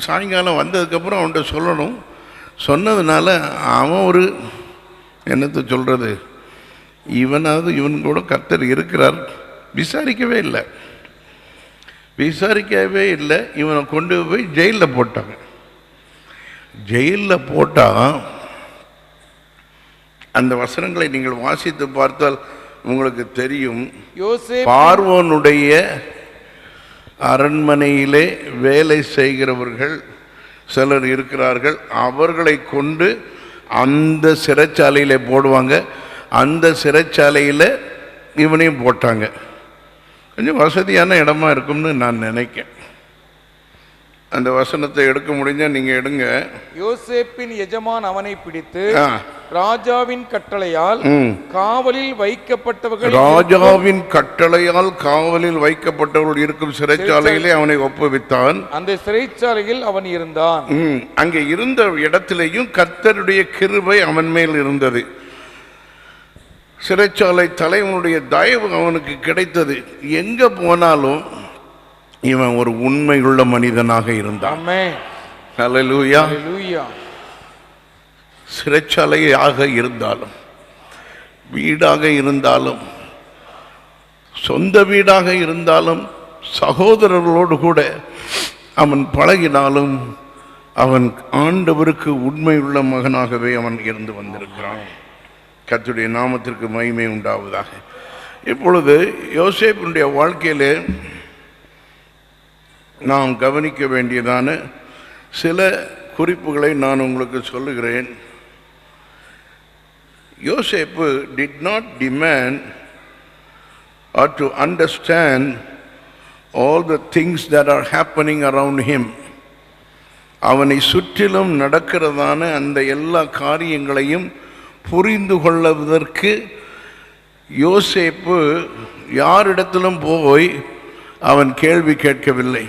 சாயங்காலம் வந்ததுக்கப்புறம் அவன்கிட்ட சொல்லணும். சொன்னதுனால அவன் ஒரு என்னத்தை சொல்கிறது, இவனாவது இவன் கூட கர்த்தர் இருக்கிறார் விசாரிக்கவே இல்லை. இவனை கொண்டு போய் ஜெயிலில் போட்டாங்க. ஜெயிலில் போட்டால் அந்த வசனங்களை நீங்கள் வாசித்து பார்த்தால் உங்களுக்கு தெரியும். பார்வோனுடைய அரண்மனையிலே வேலை செய்கிறவர்கள் சிலர் இருக்கிறார்கள். அவர்களை கொண்டு அந்த சிறைச்சாலையில் போடுவாங்க. அந்த சிறைச்சாலையில் இவனையும் போட்டாங்க. கொஞ்சம் வசதியான இடமா இருக்கும்னு நான் நினைக்கிறேன். அந்த வசனத்தை எடுக்க முடிஞ்சா நீங்க எடுங்க. யோசேப்பின் எஜமான் அவனை பிடித்து ராஜாவின் கட்டளையால் காவலில் வைக்கப்பட்டவர்கள் இருக்கும் சிறைச்சாலையிலே அவனை ஒப்புவித்தான். அந்த சிறைச்சாலையில் அவன் இருந்தான். அங்கே இருந்த இடத்திலேயும் கர்த்தருடைய கிருபை அவன் மேல் இருந்தது. சிறைச்சாலை தலைவனுடைய தயவு அவனுக்கு கிடைத்தது. எங்க போனாலும் இவன் ஒரு உண்மையுள்ள மனிதனாக இருந்தான். ஹல்லேலூயா. சிறைச்சாலையாக இருந்தாலும், வீடாக இருந்தாலும், சொந்த வீடாக இருந்தாலும், சகோதரர்களோடு கூட அவன் பழகினாலும் அவன் ஆண்டவருக்கு உண்மையுள்ள மகனாகவே அவன் இருந்து வந்திருக்கிறான். கர்த்தருடைய நாமத்திற்கு மகிமை உண்டாவதாக. இப்பொழுது யோசேப்பினுடைய வாழ்க்கையிலே நாம் கவனிக்க வேண்டியதான சில குறிப்புகளை நான் உங்களுக்கு சொல்லுகிறேன். யோசேப்பு did not demand or to understand all the things that are happening around him. அவனை சுற்றிலும் நடக்கிறதான அந்த எல்லா காரியங்களையும் புரிந்து கொள்வதற்கு யோசேப்பு யாரிடத்திலும் போய் அவன் கேள்வி கேட்கவில்லை.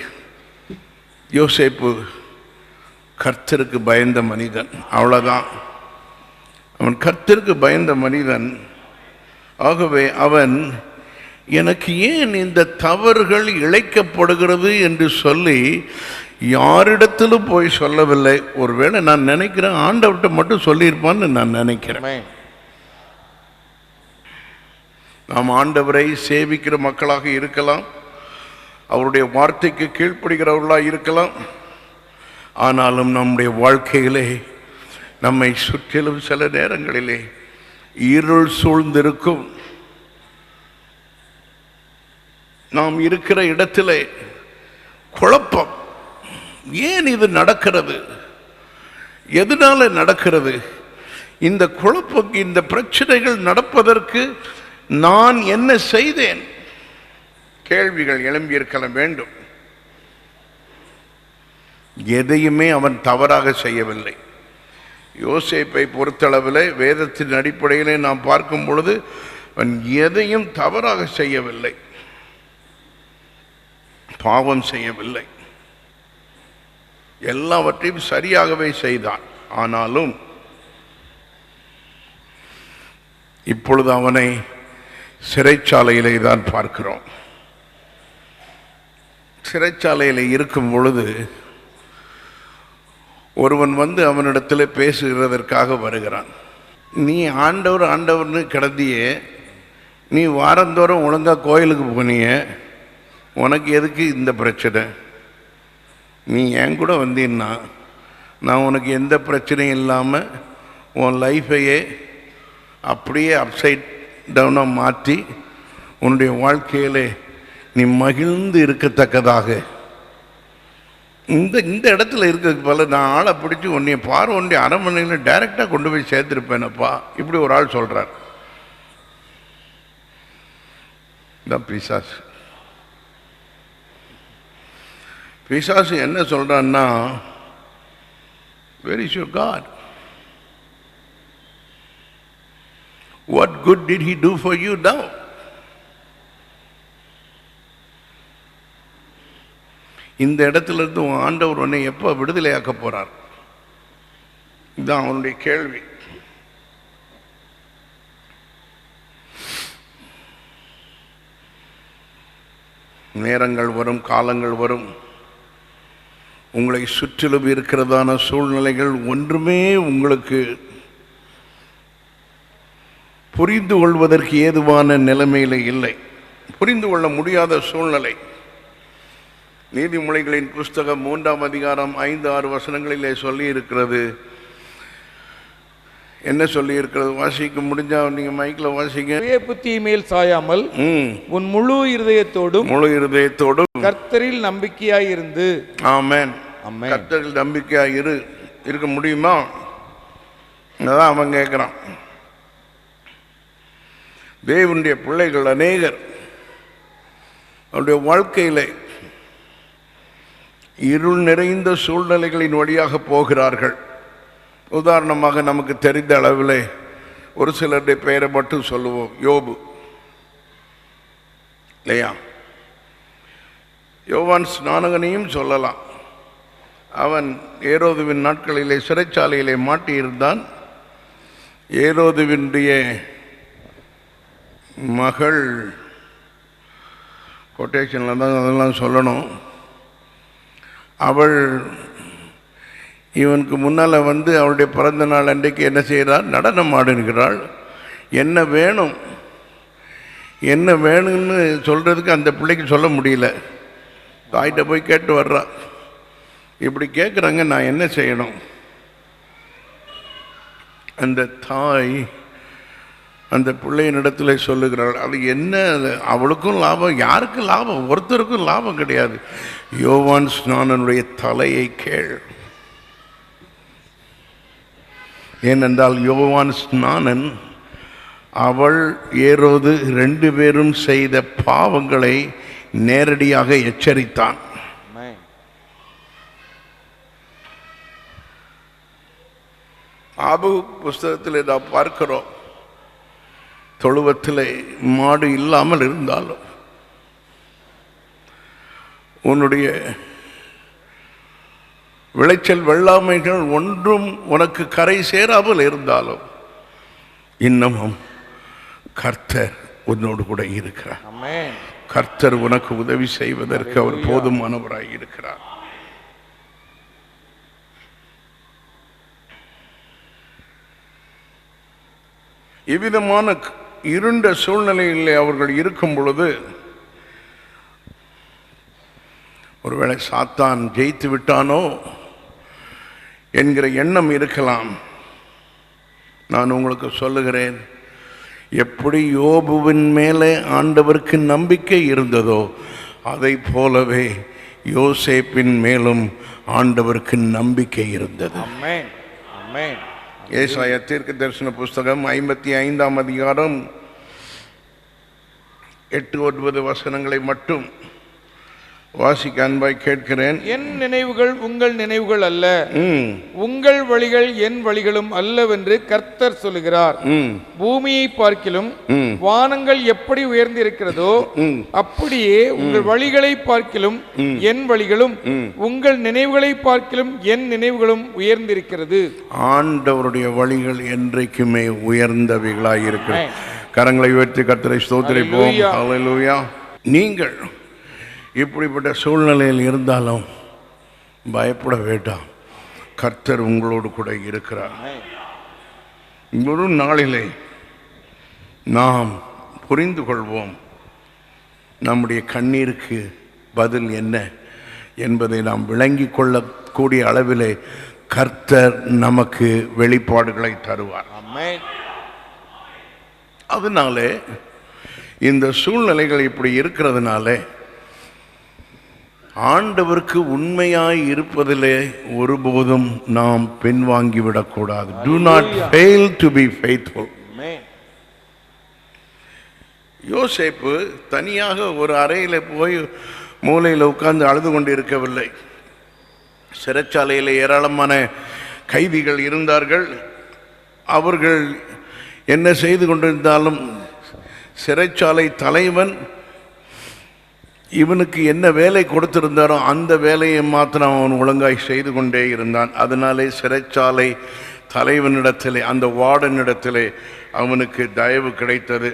யோசேப்பு கர்த்தருக்கு பயந்த மனிதன், அவ்வளவுதான். அவன் கர்த்தருக்கு பயந்த மனிதன். ஆகவே அவன் எனக்கு ஏன் இந்த தவறுகள் இழைக்கப்படுகிறது என்று சொல்லி யாரிடத்திலும் போய் சொல்லவில்லை. ஒருவேளை நான் நினைக்கிறேன் ஆண்டவர்கிட்ட மட்டும் சொல்லியிருப்பான்னு நான் நினைக்கிறேன். நாம் ஆண்டவரை சேவிக்கிற மக்களாக இருக்கலாம், அவருடைய வார்த்தைக்கு கீழ்ப்படுகிறவர்களாக இருக்கலாம். ஆனாலும் நம்முடைய வாழ்க்கையிலே நம்மை சுற்றிலும் சில நேரங்களிலே இருள் சூழ்ந்திருக்கும். நாம் இருக்கிற இடத்திலே குழப்பம். ஏன் இது நடக்கிறது? எதனால நடக்கிறது? இந்த குழப்பம், இந்த பிரச்சனைகள் நடப்பதற்கு நான் என்ன செய்தேன்? கேள்விகள் எழும்பியிருக்க வேண்டும். எதையுமே அவன் தவறாக செய்யவில்லை. யோசேப்பை பொறுத்தளவில் வேதத்தின் அடிப்படையிலே நாம் பார்க்கும் பொழுது அவன் எதையும் தவறாக செய்யவில்லை, பாவம் செய்யவில்லை, எல்லாவற்றையும் சரியாகவே செய்தான். ஆனாலும் இப்பொழுது அவனை சிறைச்சாலையிலே தான் பார்க்கிறோம். சிறைச்சாலையில் இருக்கும் பொழுது ஒருவன் வந்து அவனிடத்தில் பேசுகிறதற்காக வருகிறான். நீ ஆண்டவர் ஆண்டவர்னு கிடந்தியே, நீ வாரந்தோறும் ஒழுங்காக கோயிலுக்கு போனிய, உனக்கு எதுக்கு இந்த பிரச்சனை? நீ என் கூட வந்தீன்னா நான் உனக்கு எந்த பிரச்சனையும் இல்லாமல் உன் லைஃபையே அப்படியே அப்சைட் டவுனாக மாற்றி உன்னுடைய வாழ்க்கையிலே நீ மகிழ்ந்து இருக்கத்தக்கதாக இந்த இடத்துல இருக்கிறதுக்கு போல நான் ஆளை பிடிச்சி உன்னைய ஒன்றிய அரண்மனையில் டைரெக்டாக கொண்டு போய் சேர்த்துருப்பேனப்பா. இப்படி ஒரு ஆள் சொல்கிறார். இதான் பிசாசு. பிசாசு என்ன சொல்கிறான்னா, where is your God? What good did he do for you now? இந்த இடத்துல இருந்து ஆண்டவர் உன்னை எப்போ விடுதலையாக்க போறார்? இதுதான் அவனுடைய கேள்வி. நேரங்கள் வரும், காலங்கள் வரும், உங்களை சுற்றிலும் இருக்கிறதான சூழ்நிலைகள் ஒன்றுமே உங்களுக்கு புரிந்து கொள்வதற்கு ஏதுவான நிலைமையில் இல்லை, புரிந்து கொள்ள முடியாத சூழ்நிலை. நீதிமொழிகளின் புஸ்தகம் 3ஆம் அதிகாரம் 5-6 வசனங்களிலே சொல்லி இருக்கிறது. என்ன சொல்லி இருக்கிறது? வாசிக்க முடிஞ்சா நீங்க மைக்ல வாசிங்க. புத்தி மேல் சாயாமல் உன் முழு இருதயத்தோடும் கர்த்தரில் நம்பிக்கையாய் இருந்து. ஆமென். கர்த்தரில் நம்பிக்கையாய் இருக்க முடியுமா? அதான் அவன் கேட்கிறான். தேவனுடைய பிள்ளைகள் அநேகர் அவருடைய வாழ்க்கையிலே இருள் நிறைந்த சூழ்நிலைகளின் வழியாக போகிறார்கள். உதாரணமாக நமக்கு தெரிந்த அளவில் ஒரு சிலருடைய பெயரை மட்டும் சொல்லுவோம். யோபு இல்லையா? யோவான் ஸ்நானகனையும் சொல்லலாம். அவன் ஏரோதுவின் நாட்களிலே சிறைச்சாலையிலே மாட்டியிருந்தான். ஏரோதுவினுடைய மகள், கொட்டேஷனில் தான் அதெல்லாம் சொல்லணும், அவள் இவனுக்கு முன்னால் வந்து அவளுடைய பிறந்த நாள் அன்றைக்கு என்ன செய்கிறாள்? நடனம் ஆடுகிறாள். என்ன வேணும் என்ன வேணும்னு சொல்கிறதுக்கு அந்த பிள்ளைக்கு சொல்ல முடியல. தாய்கிட்ட போய் கேட்டு வர்றா, இப்படி கேட்குறாங்க, நான் என்ன செய்யணும்? அந்த தாய் அந்த பிள்ளையினிடத்தில் சொல்லுகிறாள், அது என்ன, அவளுக்கும் லாபம், யாருக்கும் லாபம்? ஒருத்தருக்கும் லாபம் கிடையாது. யோவான் ஸ்நானனுடைய தலையை கேள். ஏனென்றால் யோவான் ஸ்நானன் அவள் ஏரோது 2 பேரும் செய்த பாவங்களை நேரடியாக எச்சரித்தான். ஆபு புஸ்தகத்தில் நாம் பார்க்கிறோம், தொழுவத்தில் மாடு இல்லாமல் இருந்தாலும் உன்னுடைய விளைச்சல் வெள்ளாமைகள் ஒன்றும் உனக்கு கரை சேராமல் இருந்தாலும் இன்னமும் கர்த்தர் உன்னோடு கூட இருக்கிறார். கர்த்தர் உனக்கு உதவி செய்வதற்கு அவர் போதுமானவராய் இருக்கிறார். இவ்விதமான இருண்ட சூழ்நிலையில் அவர்கள் இருக்கும் பொழுது ஒருவேளை சாத்தான் ஜெயித்து விட்டானோ என்கிற எண்ணம் இருக்கலாம். நான் உங்களுக்கு சொல்லுகிறேன், எப்படி யோபுவின் மேலே ஆண்டவருக்கு நம்பிக்கை இருந்ததோ அதை போலவே யோசேப்பின் மேலும் ஆண்டவருக்கு நம்பிக்கை இருந்தது. ஏசாயா தீர்க்கதரிசன புஸ்தகம் 55ஆம் அதிகாரம் 8-9 வசனங்களை மட்டும் வாசிக்க அன்பாய் கேட்கிறேன். என் நினைவுகள் உங்கள் நினைவுகள் அல்ல, உங்கள் வழிகள் என் வழிகளும் அல்லவென்று கர்த்தர் சொல்லுகிறார். பூமியை பார்க்கிலும் வானங்கள் எப்படி உயர்ந்து இருக்கிறதோ அப்படியே உங்கள் வழிகளை பார்க்கிலும் என் வழிகளும் உங்கள் நினைவுகளை பார்க்கிலும் என் நினைவுகளும் உயர்ந்திருக்கிறது. ஆண்டவருடைய வழிகள் என்றைக்குமே உயர்ந்தவைகளாய் இருக்கிறது. கரங்களை உயர்த்தி கர்த்தரை ஸ்தோத்திரிப்போம். ஹல்லேலூயா. நீங்கள் இப்படிப்பட்ட சூழ்நிலையில் இருந்தாலும் பயப்பட வேண்டாம், கர்த்தர் உங்களோடு கூட இருக்கிறார். ஒரு நாளிலே நாம் புரிந்து கொள்வோம் நம்முடைய கண்ணீருக்கு பதில் என்ன என்பதை நாம் விளங்கி கொள்ளக்கூடிய அளவிலே கர்த்தர் நமக்கு வெளிப்பாடுகளை தருவார். அதனாலே இந்த சூழ்நிலைகள் இப்படி இருக்கிறதுனால ஆண்டவருக்கு உண்மையாய் இருப்பதிலே ஒருபோதும் நாம் பின்வாங்கிவிடக்கூடாது. Do not fail to be faithful. யோசேப்பு தனியாக ஒரு அறையில் போய் மூலையில் உட்கார்ந்து அழுது கொண்டு இருக்கவில்லை. சிறைச்சாலையில் ஏராளமான கைதிகள் இருந்தார்கள். அவர்கள் என்ன செய்து கொண்டிருந்தாலும் சிறைச்சாலை தலைவன் இவனுக்கு என்ன வேலை கொடுத்திருந்தாரோ அந்த வேலையை மாத்திரம் அவன் ஒழுங்காய் செய்து கொண்டே இருந்தான். அதனாலே சிறைச்சாலை தலைவனிடத்திலே, அந்த வார்டனிடத்திலே அவனுக்கு தயவு கிடைத்தது.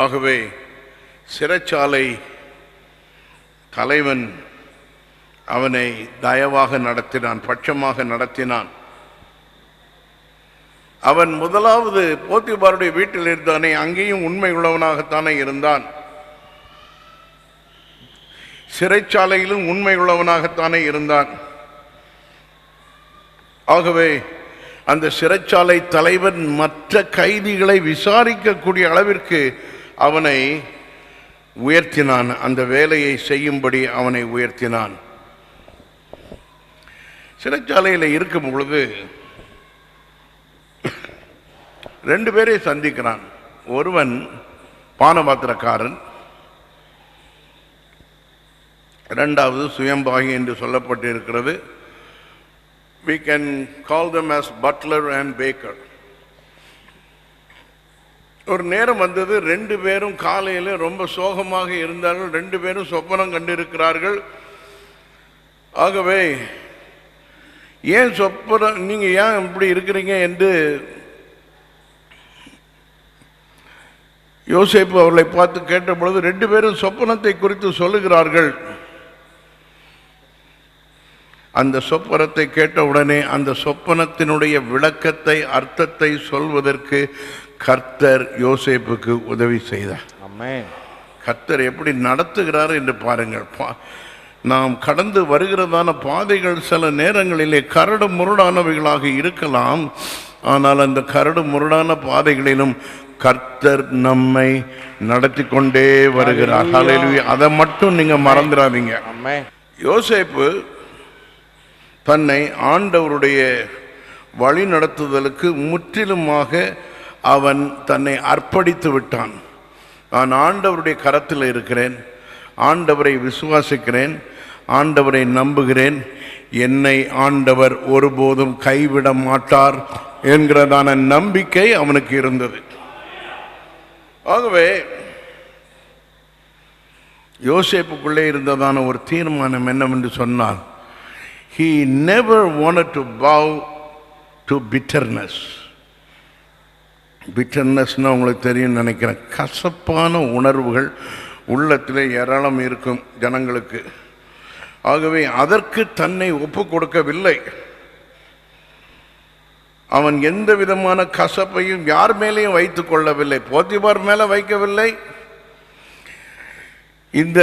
ஆகவே சிறைச்சாலை தலைவன் அவனை தயவாக நடத்தினான், பட்சமாக நடத்தினான். அவன் முதலாவது போத்திபாருடைய வீட்டில் இருந்தானே, அங்கேயும் உண்மை உள்ளவனாகத்தானே இருந்தான். சிறைச்சாலையிலும் உண்மை உள்ளவனாகத்தானே இருந்தான். ஆகவே அந்த சிறைச்சாலை தலைவன் மற்ற கைதிகளை விசாரிக்கக்கூடிய அளவிற்கு அவனை உயர்த்தினான். அந்த வேலையை செய்யும்படி அவனை உயர்த்தினான். சிறைச்சாலையில் இருக்கும் பொழுது 2 பேரை சந்திக்கிறான். ஒருவன் பானபாத்திரக்காரன், இரண்டாவது சுயம்பாகி என்று சொல்லப்பட்டிருக்கிறது. We can call them as butler and baker. ஒரு நேரம் வந்தது, 2 பேரும் காலையில் ரொம்ப சோகமாக இருந்தார்கள். 2 பேரும் சொப்பனம் கண்டிருக்கிறார்கள். ஆகவே ஏன் சொப்பனம், நீங்க ஏன் இப்படி இருக்கிறீங்க என்று யோசேப்பு அவர்களை பார்த்து கேட்ட பொழுது 2 பேரும் சொப்பனத்தை குறித்து சொல்லுகிறார்கள். அந்த சொப்பனத்தை கேட்டவுடனே அந்த சொப்பனத்தினுடைய விளக்கத்தை, அர்த்தத்தை சொல்வதற்கு கர்த்தர் யோசேப்புக்கு உதவி செய்தார். கர்த்தர் எப்படி நடத்துகிறார் என்று பாருங்கள். நாம் கடந்து வருகிறதான பாதைகள் சில நேரங்களிலே கரடு முரடானவைகளாக இருக்கலாம். ஆனால் அந்த கரடு முரடான பாதைகளிலும் கர்த்தர் நம்மை நடத்தி கொண்டே வருகிறார். ஹல்லேலூயா. அதை மட்டும் நீங்க மறந்துடாதீங்க. யோசேப்பு தன்னை ஆண்டவருடைய வழி நடத்துதலுக்கு முற்றிலுமாக அவன் தன்னை அர்ப்பணித்து விட்டான். நான் ஆண்டவருடைய கரத்தில் இருக்கிறேன், ஆண்டவரை விசுவாசிக்கிறேன், ஆண்டவரை நம்புகிறேன், என்னை ஆண்டவர் ஒருபோதும் கைவிட மாட்டார் என்கிறதான நம்பிக்கை அவனுக்கு இருந்தது. ஆகவே யோசேப்புக்குள்ளே இருந்ததான ஒரு தீர்மானம் என்னவென்று சொன்னால், he never wanted to bow to bitterness. பிட்டர்னஸ்னால் உங்களுக்கு தெரியும் நினைக்கிறேன். கசப்பான உணர்வுகள் உள்ளத்தில் ஏராளம் இருக்கும் ஜனங்களுக்கு. ஆகவே அதற்கு தன்னை ஒப்பு கொடுக்கவில்லை. அவன் எந்த விதமான கசப்பையும் யார் மேலேயும் வைத்துக் கொள்ளவில்லை. போத்திபார் மேலே வைக்கவில்லை, இந்த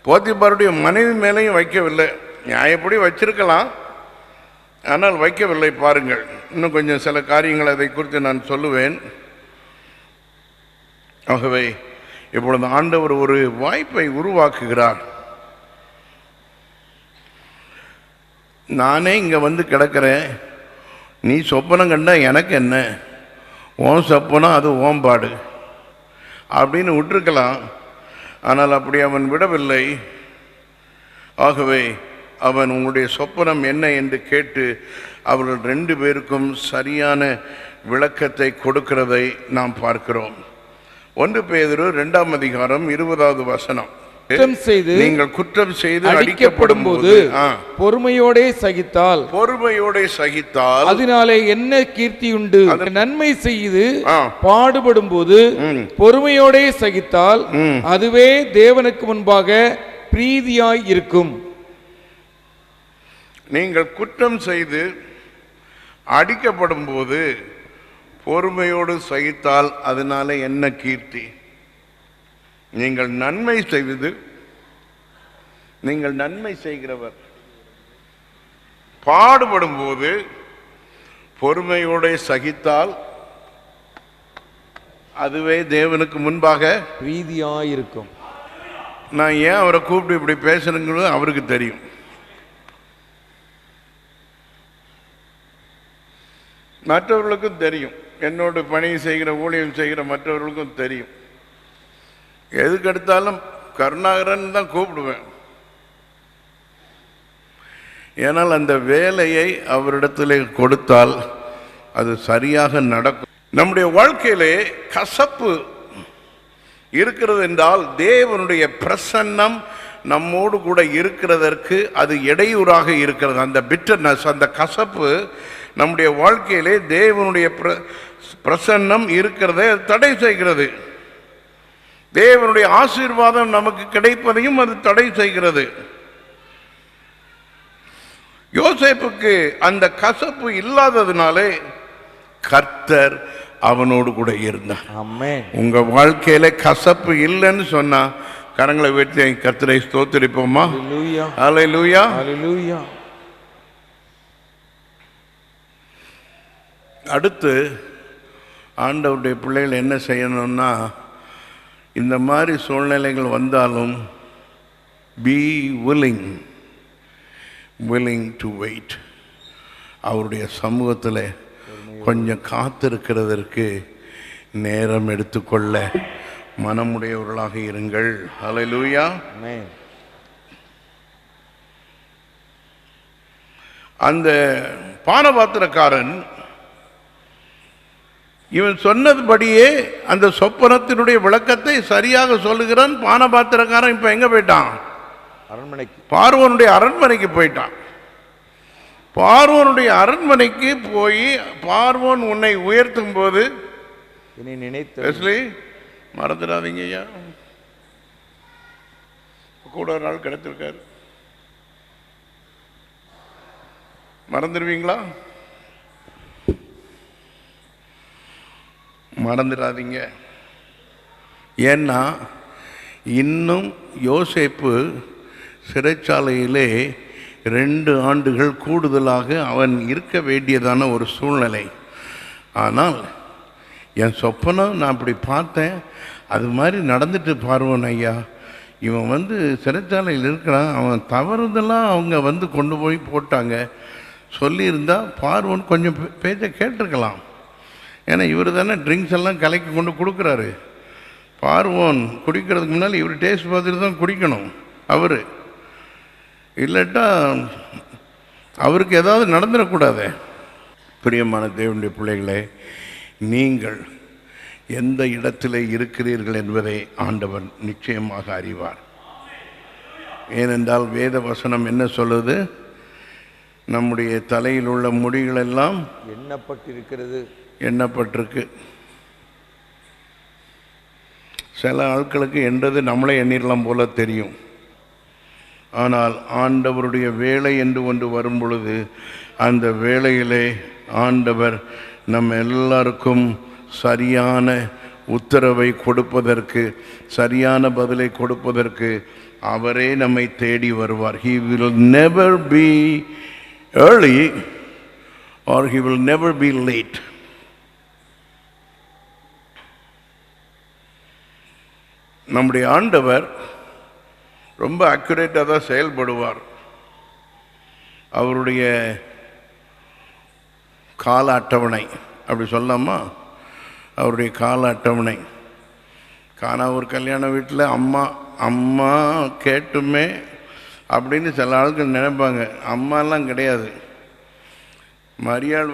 போத்திபாருடைய மனைவி மேலேயும் வைக்கவில்லை. நியாயப்படி வச்சிருக்கலாம், ஆனால் வைக்கவில்லை. பாருங்கள், இன்னும் கொஞ்சம் சில காரியங்கள் அதை குறித்து நான் சொல்லுவேன். ஆகவே இப்பொழுது ஆண்டவர் ஒரு வாய்ப்பை உருவாக்குகிறார். நானே இங்கே வந்து கிடக்கிறேன், நீ சொப்பனம் கண்டா எனக்கு என்ன, ஓன் சொப்பனம் அது ஓம்பாடு அப்படின்னு விட்டுருக்கலாம். ஆனால் அப்படி அவன் விடவில்லை. ஆகவே அவன் உங்களுடைய சொப்பனம் என்ன என்று கேட்டு அவர்கள் 2 பேருக்கும் சரியான விளக்கத்தை கொடுக்கிறதை நாம் பார்க்கிறோம். 1 பேதுரு 2ஆம் அதிகாரம் 20வது வசனம். நீங்கள் குற்றம் செய்து அடிக்கப்படும் போது பொறுமையோடே சகித்தால் அதனாலே என்ன கீர்த்தி உண்டு. நன்மை செய்து பாடுபடும் போது பொறுமையோடே சகித்தால் அதுவே தேவனுக்கு முன்பாக பிரீதியாய் இருக்கும். நீங்கள் குற்றம் செய்து அடிக்கப்படும் போது பொறுமையோடு சகித்தால் அதனால என்ன கீர்த்தி. நீங்கள் நன்மை செய்வது, நீங்கள் நன்மை செய்கிறவர் பாடுபடும் போது பொறுமையோடு சகித்தால் அதுவே தேவனுக்கு முன்பாக பிரீதியாயிருக்கும். நான் ஏன் அவரை கூப்பிட்டு இப்படி பேசுறேங்கிறது அவருக்கு தெரியும். மற்றவர்களுக்கும் தெரியும், என்னோட பணி செய்கிற ஊழியம் செய்கிற மற்றவர்களுக்கும் தெரியும். எதுக்கு எடுத்தாலும் கருணாகரன் தான் கூப்பிடுவேன். ஏனால் அந்த வேலையை அவரிடத்தில் கொடுத்தால் அது சரியாக நடக்கும். நம்முடைய வாழ்க்கையிலே கசப்பு இருக்கிறது என்றால் தேவனுடைய பிரசன்னம் நம்மோடு கூட இருக்கிறதற்கு அது இடையூறாக இருக்கிறது. அந்த பிட்டர்னஸ், அந்த கசப்பு நம்முடைய வாழ்க்கையிலே தேவனுடைய பிரசன்னம் இருக்கிறதை தடை செய்கிறது. தேவனுடைய ஆசீர்வாதம் நமக்கு கிடைப்பதையும் அது தடை செய்கிறது. யோசேப்புக்கு அந்த கசப்பு இல்லாததுனாலே கர்த்தர் அவனோடு கூட இருந்தார். உங்க வாழ்க்கையில கசப்பு இல்லைன்னு சொன்னா கரங்களை வெட்டி கர்த்தரை ஸ்தோத்திரிப்போமா? ஹல்லேலூயா, ஹல்லேலூயா. அடுத்து ஆண்டவருடைய பிள்ளைகள் என்ன செய்யணும்னா, இந்த மாதிரி சூழ்நிலைகள் வந்தாலும் பி willing to wait. அவருடைய சமூகத்தில் கொஞ்சம் காத்திருக்கிறதற்கு நேரம் எடுத்துக்கொள்ள மனமுடையவர்களாக இருங்கள். ஹல்லேலூயா. அந்த பானபாத்திரக்காரன் இவன் சொன்னதுபடியே அந்த சொப்பனத்தினுடைய விளக்கத்தை சரியாக சொல்லுகிறான். பானபாத்திரக்காரன் இப்ப எங்க போயிட்டான்? அரண்மனைக்கு, பார்வோனுடைய அரண்மனைக்கு போயிட்டான். பார்வோனுடைய அரண்மனைக்கு போய் பார்வோன் உன்னை உயர்த்தும் போது நினைத்து மறந்துடாதீங்க ஐயா, கூட ஒரு நாள் கிடைத்திருக்காரு, மறந்துடுவீங்களா? மறந்துடாதீங்க. ஏன்னா இன்னும் யோசேப்பு சிறைச்சாலையிலே 2 ஆண்டுகள் கூடுதலாக அவன் இருக்க வேண்டியதான ஒரு சூழ்நிலை. ஆனால் என் சொப்பனம் நான் அப்படி பார்த்தேன், அது மாதிரி நடந்துட்டு பார்வோன் ஐயா. இவன் சிறைச்சாலையில் இருக்கிறான், அவன் தவறுதெல்லாம் அவங்க கொண்டு போய் போட்டாங்க. சொல்லியிருந்தா பார்வோன் கொஞ்சம் பேச்சை கேட்டிருக்கலாம். ஏன்னா இவர் தானே ட்ரிங்க்ஸ் எல்லாம் கலக்கி கொண்டு கொடுக்குறாரு. பார்வோன் குடிக்கிறதுக்கு முன்னால் இவர் டேஸ்ட் பார்த்துட்டு தான் குடிக்கணும். அவர் இல்லாட்டா அவருக்கு ஏதாவது நடந்துடக்கூடாது. பிரியமான தேவனுடைய பிள்ளைகளே, நீங்கள் எந்த இடத்திலே இருக்கிறீர்கள் என்பதை ஆண்டவர் நிச்சயமாக அறிவார். ஏனென்றால் வேத வசனம் என்ன சொல்லுது? நம்முடைய தலையில் உள்ள முடிகளெல்லாம் எண்ணப்பட்டிருக்கு. சில ஆட்களுக்கு என்றது நம்மளே எண்ணிடலாம் போல தெரியும். ஆனால் ஆண்டவருடைய வேலை என்று ஒன்று வரும் பொழுது அந்த வேளையிலே ஆண்டவர் நம்ம எல்லாருக்கும் சரியான உத்தரவை கொடுப்பதற்கு, சரியான பதிலை கொடுப்பதற்கு அவரே நம்மை தேடி வருவார். He will never be early or he will never be late. நம்முடைய ஆண்டவர் ரொம்ப அக்யூரேட்டாக தான் செயல்படுவார். அவருடைய கால அட்டவணை அப்படி சொல்லாமா? அவருடைய கால அட்டவணை. காணா ஒரு கல்யாண வீட்டில் அம்மா கேட்டுமே அப்படின்னு சில ஆட்கள் நினைப்பாங்க. அம்மாலாம் கிடையாது. மரியாள்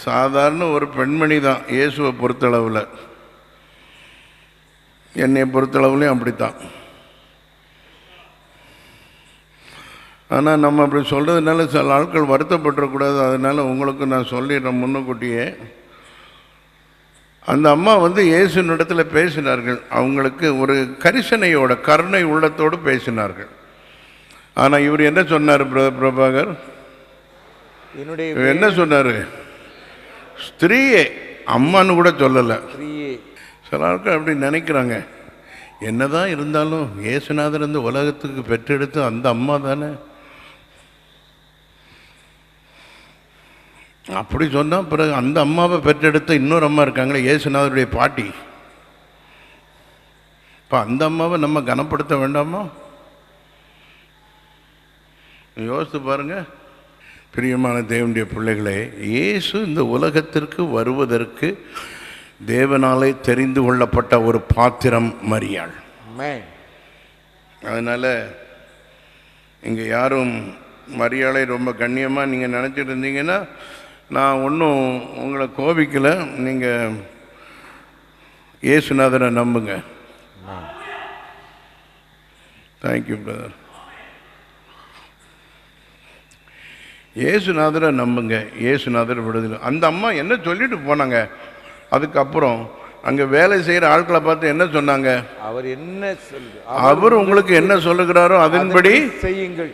சாதாரண ஒரு பெண்மணி தான் இயேசுவை பொறுத்தளவில். என்னை பொறுத்தளவுலையும் அப்படித்தான். ஆனால் நம்ம அப்படி சொல்கிறதுனால சில ஆட்கள் வருத்தப்பட்டுறக்கூடாது. அதனால் உங்களுக்கு நான் சொல்லிடுறேன் முன்னுக்கூட்டியே. அந்த அம்மா இயேசுவின் இடத்துல பேசினார்கள். அவங்களுக்கு ஒரு கரிசனையோட, கருணை உள்ளத்தோடு பேசினார்கள். ஆனால் இவர் என்ன சொன்னார்? பிரபாகர் என்ன சொன்னார்? ஸ்திரீயே, அம்மான்னு கூட சொல்லலை. சில ஆட்கள் அப்படி நினைக்கிறாங்க. என்னதான் இருந்தாலும் இயேசுநாதர் இந்த உலகத்துக்கு பெற்றெடுத்து அந்த அம்மா தானே. அப்படி சொன்னால் பிறகு அந்த அம்மாவை பெற்றெடுத்த இன்னொரு அம்மா இருக்காங்களே, இயேசுநாதருடைய பாட்டி. இப்போ அந்த அம்மாவை நம்ம கனப்படுத்த வேண்டாமா? யோசித்து பாருங்க. பிரியமான தேவனுடைய பிள்ளைகளே, இயேசு இந்த உலகத்திற்கு வருவதற்கு தேவனாலே தெரிந்து கொள்ளப்பட்ட ஒரு பாத்திரம் மரியாள். அதனால் இங்கே யாரும் மரியாளை ரொம்ப கண்ணியமாக நீங்கள் நினச்சிட்டு இருந்தீங்கன்னா நான் ஒன்றும் உங்களை கோபிக்கலை. நீங்கள் இயேசுநாதரை நம்புங்க. Thank you brother. இயேசுநாதரை நம்புங்க. இயேசுநாதர் விடுதலை. அந்த அம்மா என்ன சொல்லிட்டு போனாங்க? அதுக்கப்புறம் அங்கே வேலை செய்கிற ஆட்களை பார்த்து என்ன சொன்னாங்க? அவர் உங்களுக்கு என்ன சொல்லுகிறாரோ அதன்படி செய்யுங்கள்,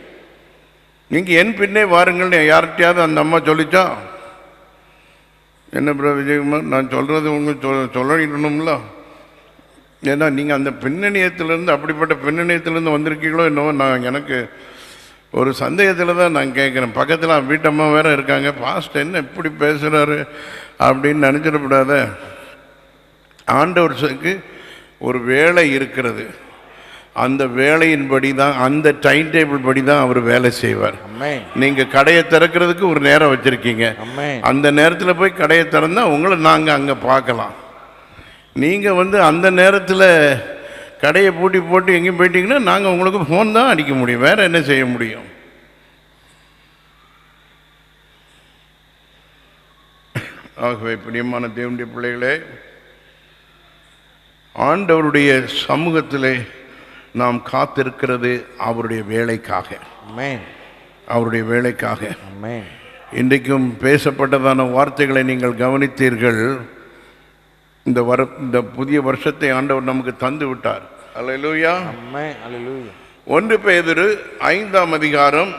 நீங்கள் என் பின்னே வாருங்கள். யார்கிட்டையாவது அந்த அம்மா சொல்லிச்சா? என்ன விஜயகுமார், நான் சொல்கிறது உங்களுக்கு சொல்லணும்ல. ஏன்னா நீங்கள் அந்த பின்னணியத்திலேருந்து, அப்படிப்பட்ட பின்னணியத்திலேருந்து வந்திருக்கீங்களோ என்னவோ. நான் எனக்கு ஒரு சந்தேகத்தில் தான் நான் கேட்குறேன். பக்கத்தில் வீட்டம்மா வேறு இருக்காங்க. பாஸ்ட் என்ன இப்படி பேசுகிறாரு அப்படின்னு நினச்சிடக்கூடாத. ஆண்டவருக்கு ஒரு வேலை இருக்கிறது. அந்த வேலையின்படி தான், அந்த டைம் டேபிள் படி தான் அவர் வேலை செய்வார். நீங்கள் கடையை திறக்கிறதுக்கு ஒரு நேரம் வச்சுருக்கீங்க. அந்த நேரத்தில் போய் கடையை திறந்தா உங்களை நாங்கள் அங்கே பார்க்கலாம். நீங்கள் அந்த நேரத்தில் கடையை பூட்டி போட்டு எங்கேயும் போயிட்டீங்கன்னா நாங்கள் உங்களுக்கு ஃபோன் தான் அடிக்க முடியும். வேறு என்ன செய்ய முடியும்? ஆகவே பிரியமான தேவனுடைய பிள்ளைகளே, ஆண்டவருடைய சமூகத்திலே நாம் காத்திருக்கிறது அவருடைய வேலைக்காக. அவருடைய வேலைக்காக. இன்றைக்கும் பேசப்பட்டதான வார்த்தைகளை நீங்கள் கவனித்தீர்கள். இந்த புதிய வருஷத்தை ஆண்டவர் நமக்கு தந்து விட்டார். அல்லேலூயா. 1 பேதுரு 5ஆம் அதிகாரம்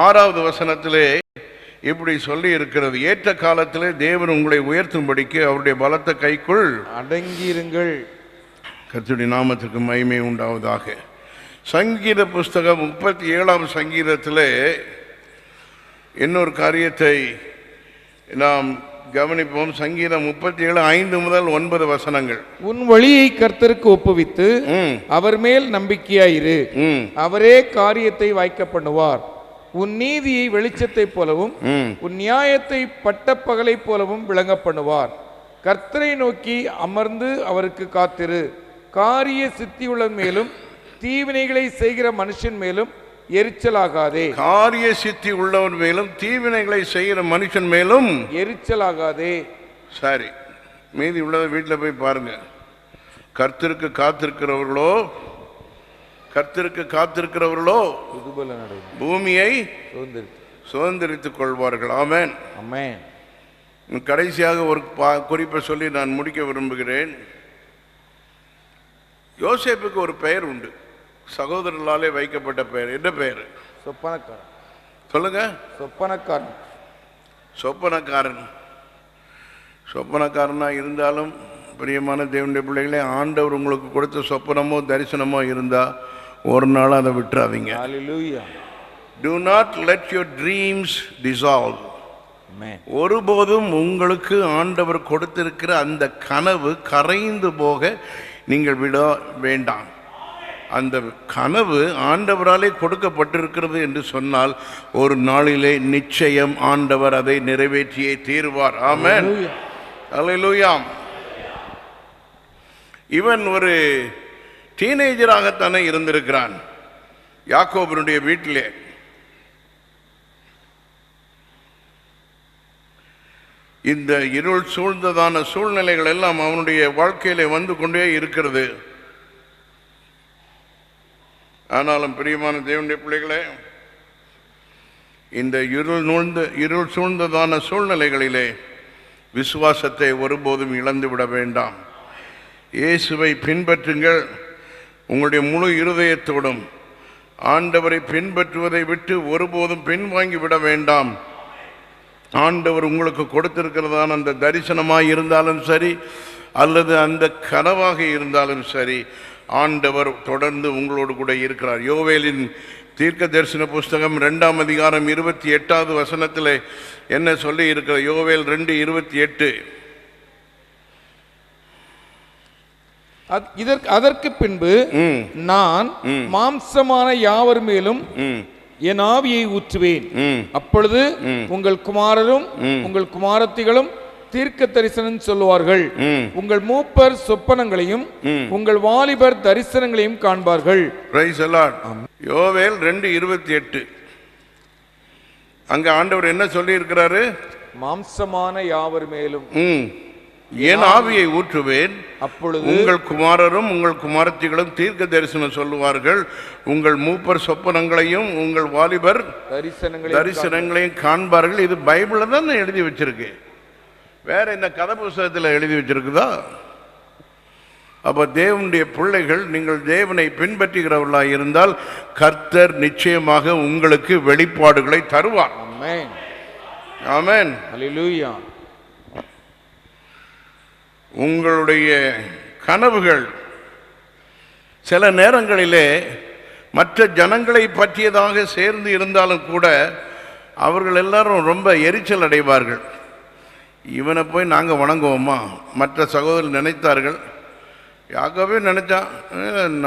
6வது வசனத்திலே இப்படி சொல்லி இருக்கிறது: ஏற்ற காலத்திலே தேவன் உங்களை உயர்த்தும்படிக்கு அவருடைய பலத்த கைக்குள் அடங்கியிருங்கள். கர்த்தருடைய நாமத்துக்கு மகிமை உண்டாவதாக. சங்கீத புஸ்தகம் 37ஆம் சங்கீதத்தில் இன்னொரு காரியத்தை நாம் கவனிப்போம். சங்கீதம் 37 5 முதல் 9 வசனங்கள். உன் வழியை கர்த்தருக்கு ஒப்புவித்து அவர் மேல் நம்பிக்கையாயிரு, அவரே காரியத்தை வாய்க்க பண்ணுவார். உன் நீதியை வெளிச்சத்தை போலவும் உன் நியாயத்தை பட்டப்பகலை போலவும் விளங்க பண்ணுவார். கர்த்தரை நோக்கி அமர்ந்து அவருக்கு காத்திரு. காரிய சித்தியுள்ள மேலும் தீவினைகளை செய்கிற மனுஷன் மேலும் எரிச்சலாகாதே. காரிய சித்தி உள்ளவன் மேலும் தீவினைகளை செய்கிற மனுஷன் மேலும் எரிச்சலாகாதே. சரி, மீதி உள்ளதை வீட்டில் போய் பாருங்க. கர்த்தருக்கு காத்திருக்கிறவர்களோ பூமியை சுதந்திரித்துக் கொள்வார்கள். ஆமென், ஆமென். கடைசியாக ஒரு குறிப்பை சொல்லி நான் முடிக்க விரும்புகிறேன். யோசேப்புக்கு ஒரு பெயர் உண்டு, சகோதரர்களாலே வைக்கப்பட்ட பெயர். என்ன பெயர்? சொப்பனக்காரன். சொல்லுங்க. சொப்பனக்காரன். சொப்பனக்காரனா இருந்தாலும் பிரியமான தேவனுடைய பிள்ளைகளே, ஆண்டவர் உங்களுக்கு கொடுத்த சொப்பனமோ தரிசனமோ இருந்தா ஒரு நாள் அதை விட்டுறாதீங்க. ஹல்லேலூயா. Do not let your dreams dissolve. ஒருபோதும் உங்களுக்கு ஆண்டவர் கொடுத்திருக்கிற அந்த கனவு கரைந்து போக நீங்கள் விட வேண்டாம். அந்த கனவு ஆண்டவராலே கொடுக்கப்பட்டிருக்கிறது என்று சொன்னால் ஒரு நாளிலே நிச்சயம் ஆண்டவர் அதை நிறைவேற்றியே தீர்வார். ஆமென், அல்லேலூயா. இவன் ஒரு டீனேஜராகத்தானே இருந்திருக்கிறான் யாக்கோபனுடைய வீட்டிலே. இந்த இருள் சூழ்ந்ததான சூழ்நிலைகள் எல்லாம் அவனுடைய வாழ்க்கையிலே வந்து கொண்டே இருக்கிறது. ஆனாலும் பிரியமான தேவனுடைய பிள்ளைகளே, இந்த இருள் சூழ்ந்ததான சூழ்நிலைகளிலே விசுவாசத்தை ஒருபோதும் இழந்து விட வேண்டாம். இயேசுவை பின்பற்றுங்கள். உங்களுடைய முழு இருதயத்தோடும் ஆண்டவரை பின்பற்றுவதை விட்டு ஒருபோதும் பின்வாங்கி விட வேண்டாம். ஆண்டவர் உங்களுக்கு கொடுத்திருக்கிறதான அந்த தரிசனமாக இருந்தாலும் சரி, அல்லது அந்த கனவாக இருந்தாலும் சரி, ஆண்டவர் தொடர்ந்து உங்களோடு கூட இருக்கிறார். யோவேலின் தீர்க்க தரிசன புஸ்தகம் 2ஆம் அதிகாரம் 28வது வசனத்தில் என்ன சொல்லி இருக்கிற? யோவேல் 2:28. அதற்கு பின்பு நான் மாம்சமான யாவர் மேலும் என் ஆவியை ஊற்றுவேன். அப்பொழுது உங்கள் குமாரரும் உங்கள் குமாரத்திகளும் தீர்க்க தரிசனம் சொல்லுவார்கள். உங்கள் மூப்பர் சொப்பனங்களையும் உங்கள் வாலிபர் தரிசனங்களையும் காண்பார்கள். Praise the Lord. யோவேல் 2:28. அங்க ஆண்டவர் என்ன சொல்லி இருக்கிறாரு? மாம்சமான யாவர் மேலும் என் ஆவியை ஊற்றுவேன், அப்பொழுது உங்கள் குமாரரும் உங்கள் குமாரத்திகளும் தீர்க்க தரிசனம் சொல்லுவார்கள். உங்கள் மூப்பர் சொப்பனங்களையும் உங்கள் வாலிபர் தரிசனங்களையும் காண்பார்கள். இது பைபிள்ல தான் எழுதி வச்சிருக்கு, வேற இந்த கதை புஸ்தகத்தில் எழுதி வச்சிருக்குதா? அப்ப தேவனுடைய பிள்ளைகள், நீங்கள் தேவனை பின்பற்றுகிறவர்களாக இருந்தால் கர்த்தர் நிச்சயமாக உங்களுக்கு வெளிப்பாடுகளை தருவார். ஆமென், ஆமென், அல்லேலூயா. உங்களுடைய கனவுகள் சில நேரங்களிலே மற்ற ஜனங்களை பற்றியதாக சேர்ந்து இருந்தாலும் கூட அவர்கள் எல்லாரும் ரொம்ப எரிச்சல் அடைவார்கள். இவனை போய் நாங்கள் வணங்குவோமா? மற்ற சகோதரர்கள் நினைத்தார்கள். யாக்கோபே நினைச்சான்,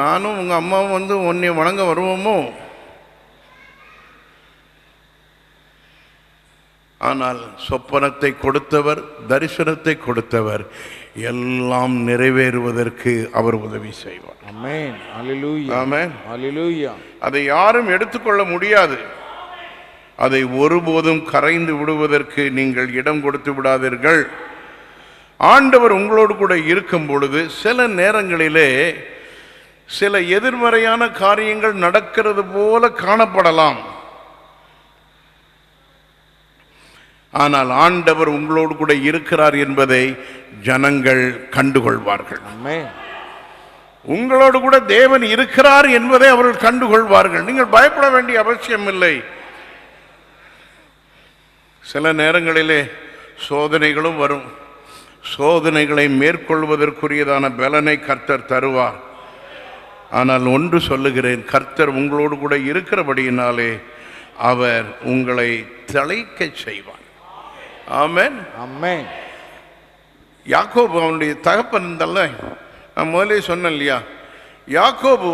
நானும் உங்கள் அம்மாவும் வந்து உன்னை வணங்க வருவோமோ? ஆனால் சொப்பனத்தை கொடுத்தவர், தரிசனத்தை கொடுத்தவர் எல்லாம் நிறைவேறுவதற்கு அவர் உதவி செய்வார். ஆமென், அல்லேலூயா. ஆமென், அல்லேலூயா. அதை யாரும் எடுத்துக்கொள்ள முடியாது. அதை ஒருபோதும் கரைந்து விடுவதற்கு நீங்கள் இடம் கொடுத்து விடாதீர்கள். ஆண்டவர் உங்களோடு கூட இருக்கும் பொழுது சில நேரங்களிலே சில எதிர்மறையான காரியங்கள் நடக்கிறது போல காணப்படலாம். ஆனால் ஆண்டவர் உங்களோடு கூட இருக்கிறார் என்பதை ஜனங்கள் கண்டுகொள்வார்கள். உங்களோடு கூட தேவன் இருக்கிறார் என்பதை அவர்கள் கண்டுகொள்வார்கள். நீங்கள் பயப்பட வேண்டிய அவசியம் இல்லை. சில நேரங்களிலே சோதனைகளும் வரும், சோதனைகளை மேற்கொள்வதற்குரியதான பலனை கர்த்தர் தருவார். ஆனால் ஒன்று சொல்லுகிறேன், கர்த்தர் உங்களோடு கூட இருக்கிறபடியினாலே அவர் உங்களை தழைக்க செய்வார். ஆமென், ஆமென். யாக்கோபு அவனுடைய தகப்பன் இருந்தல்ல, நான் முதலே சொன்னேன் இல்லையா, யாக்கோபு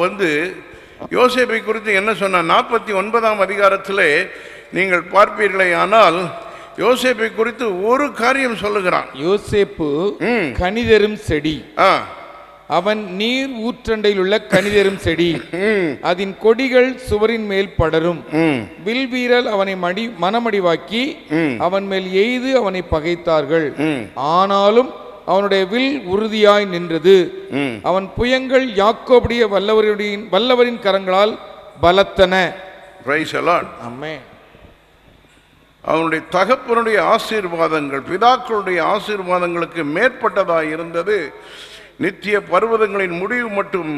யோசேப்பை குறித்து என்ன சொன்னார்? 49ஆம் அதிகாரத்திலே நீங்கள் பார்ப்பீர்களே ஆனால் யோசேப்பை குறித்து ஒரு காரியம் சொல்லுகிறான். யோசேப்பு கனிதரும் செடி, அவன் நீர் ஊற்றண்டையில் உள்ள கனிதரும் செடி, அதன் கொடிகள் சுவரின் மேல் படரும். வில் வீரல் அவனை மனமடிவாக்கி அவன் மேல் எய்து அவனை பகைத்தார்கள். ஆனாலும் அவனுடைய வில் உறுதியாய் நின்றது. அவன் புயங்கள் யாக்கோபுடைய வல்லவரின் கரங்களால் பலத்தன. ஆமென். அவனுடைய தகப்பனுடைய ஆசீர்வாதங்கள் பிதாக்களுடைய ஆசீர்வாதங்களுக்கு மேற்பட்டதாய் இருந்தது. நித்திய பர்வதங்களின் முடிவு மட்டும்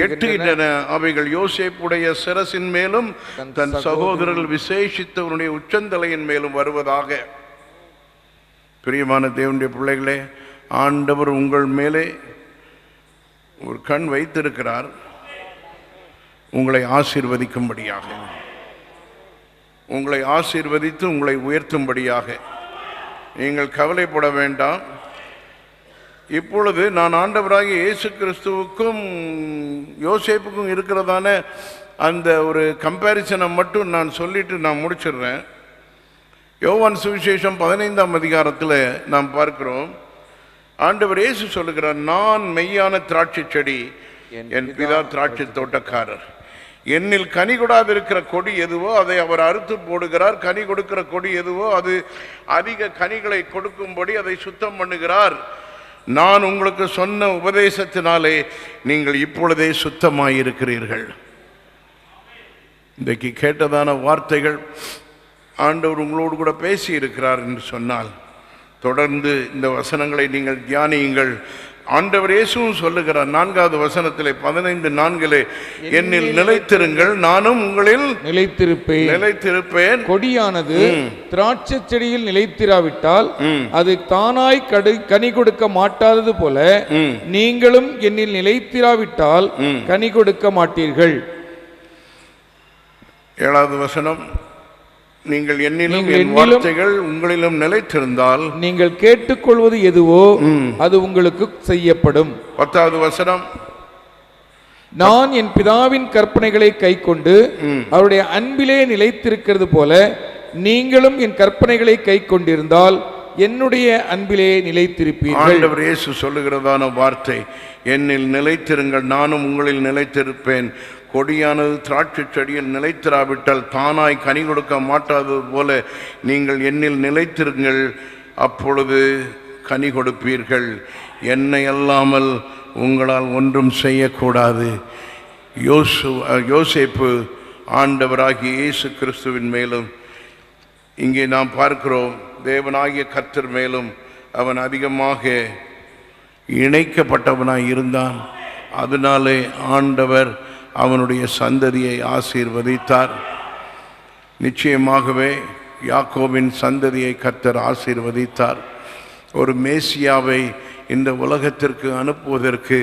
எட்டுகின்றன. அவைகள் யோசேப்புடைய சிரசின் மேலும் தன் சகோதரர்கள் விசேஷித்தவனுடைய உச்சந்தலையின் மேலும் வருவதாக. பிரியமான தேவனுடைய பிள்ளைகளே, ஆண்டவர் உங்கள் மேலே ஒரு கண் வைத்திருக்கிறார், உங்களை ஆசீர்வதிக்கும்படியாக, உங்களை ஆசீர்வதித்து உங்களை உயர்த்தும்படியாக. நீங்கள் கவலைப்பட வேண்டாம். இப்பொழுது நான் ஆண்டவராகிய இயேசு கிறிஸ்துவுக்கும் யோசேப்புக்கும் இருக்கிறதான அந்த ஒரு கம்பேரிசனை மட்டும் நான் சொல்லிட்டு நான் முடிச்சிடுறேன். யோவான் சுவிசேஷம் 15ஆம் அதிகாரத்தில் நாம் பார்க்கிறோம், ஆண்டவர் இயேசு சொல்லுகிறார், நான் மெய்யான திராட்சை செடி, என் பிதா திராட்சை தோட்டக்காரர். என்னில் கனி கொடாதிருக்கிற கொடி எதுவோ அதை அவர் அறுத்து போடுகிறார். கனி கொடுக்கிற கொடி எதுவோ அது அதிக கனிகளை கொடுக்கும்படி அதை சுத்தம் பண்ணுகிறார். நான் உங்களுக்கு சொன்ன உபதேசத்தினாலே நீங்கள் இப்பொழுதே சுத்தமாயிருக்கிறீர்கள். இன்றைக்கு கேட்டதான வார்த்தைகள் ஆண்டவர் உங்களோடு கூட பேசி இருக்கிறார் என்று சொன்னால் தொடர்ந்து இந்த வசனங்களை நீங்கள் தியானியுங்கள். ஆண்டவர் இயேசுவும் சொல்லுகிறார் 4வது வசனத்திலே 15:4 என்னில் நிலைத்திருங்கள், நானும் உங்களில் நிலைத்திருப்பேன். கொடியானது திராட்சை செடியில் நிலைத்திராவிட்டால் அது தானாய் கனி கொடுக்க மாட்டாதது போல நீங்களும் என்னில் நிலைத்திராவிட்டால் கனி கொடுக்க மாட்டீர்கள். 7வது வசனம், நீங்கள் என்னிலும் என் வார்த்தைகள் உங்களிலும் நிலைத்திருந்தால் நீங்கள் கேட்டுக்கொள்வது எதுவோ அது உங்களுக்கு செய்யப்படும். 10வது வசனம், நான் என் பிதாவின் கற்பனைகளை கைக்கொண்டு அவருடைய அன்பிலே நிலைத்திருக்கிறது போல நீங்களும் என் கற்பனைகளை கைக்கொண்டிருந்தால் என்னுடைய அன்பிலே நிலைத்திருப்பீர்கள். ஆண்டவர் இயேசு சொல்லுகிறதான வார்த்தை, என்னில் நிலைத்திருங்கள், நானும் உங்களில் நிலைத்திருப்பேன். கொடியானது திராட்சை செடியில் நிலைத்திராவிட்டால் தானாய் கனி கொடுக்க மாட்டாதது போல நீங்கள் என்னில் நிலைத்திருங்கள், அப்பொழுது கனி கொடுப்பீர்கள். என்னை அல்லாமல் உங்களால் ஒன்றும் செய்யக்கூடாது. யோசேப்பு ஆண்டவராகிய இயேசு கிறிஸ்துவின் மேலும் இங்கே நாம் பார்க்கிறோம் தேவனாகிய கர்த்தர் மேலும் அவன் அதிகமாக இணைக்கப்பட்டவனாய் இருந்தான். அதனாலே ஆண்டவர் அவனுடைய சந்ததியை ஆசீர்வதித்தார். நிச்சயமாகவே யாக்கோபின் சந்ததியை கர்த்தர் ஆசீர்வதித்தார். ஒரு மேசியாவை இந்த உலகத்திற்கு அனுப்புவதற்கு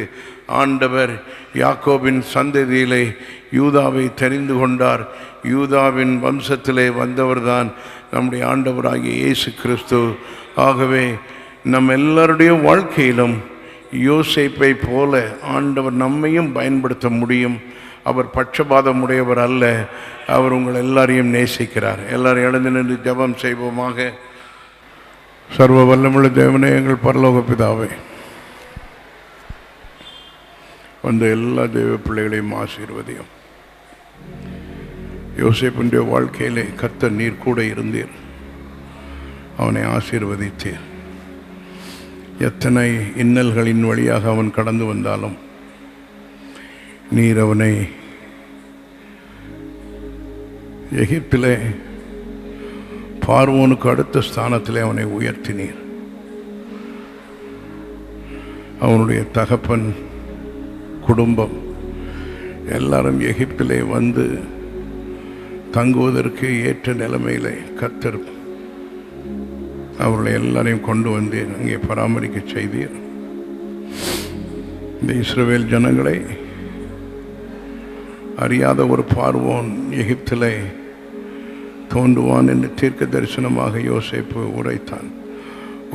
ஆண்டவர் யாக்கோபின் சந்ததியிலே யூதாவை தெரிந்து கொண்டார். யூதாவின் வம்சத்திலே வந்தவர்தான் நம்முடைய ஆண்டவராகிய இயேசு கிறிஸ்து. ஆகவே நம் எல்லாருடைய வாழ்க்கையிலும் யோசேப்பை போல ஆண்டவர் நம்மையும் பயன்படுத்த முடியும். அவர் பட்சபாதம் உடையவர் அல்ல, அவர் உங்கள் எல்லாரையும் நேசிக்கிறார். எல்லாரும் எழுந்து நின்று ஜெபம் செய்வோமாக. சர்வ வல்லமுள்ள தேவனே, எங்கள் பரலோக பிதாவே, வந்த எல்லா தேவ பிள்ளைகளையும் ஆசீர்வதியும். யோசேப்பினுடைய வாழ்க்கையிலே கர்த்தர் நீர் கூட இருந்தீர், அவனை ஆசீர்வதித்தீர். எத்தனை இன்னல்களின் வழியாக அவன் கடந்து வந்தாலும் நீர் அவனை எகிப்திலே பார்வோனுக்கு அடுத்த ஸ்தானத்திலே அவனை உயர்த்தினீர். அவனுடைய தகப்பன் குடும்பம் எல்லாரும் எகிப்திலே வந்து தங்குவதற்கு ஏற்ற நிலைமையிலே கர்த்தர் அவர்களை எல்லாரையும் கொண்டு வந்து அங்கே பராமரிக்க செய்தீர். இந்த இஸ்ரவேல் ஜனங்களை அறியாத ஒரு பார்வோன் எகிப்திலே தோன்றுவான் என்று தீர்க்க தரிசனமாக யோசேப்பு உரைத்தான்.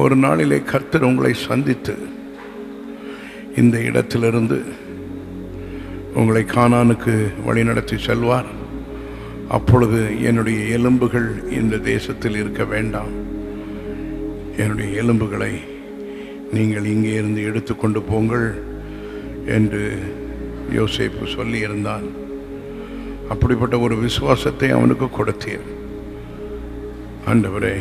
ஒரு நாளிலே கர்த்தர் உங்களை சந்தித்து இந்த இடத்திலிருந்து உங்களை கானானுக்கு வழிநடத்தி செல்வார். அப்பொழுது என்னுடைய எலும்புகள் இந்த தேசத்தில் இருக்க வேண்டாம், என்னுடைய எலும்புகளை நீங்கள் இங்கே இருந்து எடுத்துக்கொண்டு போங்கள் என்று யோசேப்பு சொல்லியிருந்தான். அப்படிப்பட்ட ஒரு விசுவாசத்தை அவனுக்கு கொடுத்தீர். ஆண்டவரே,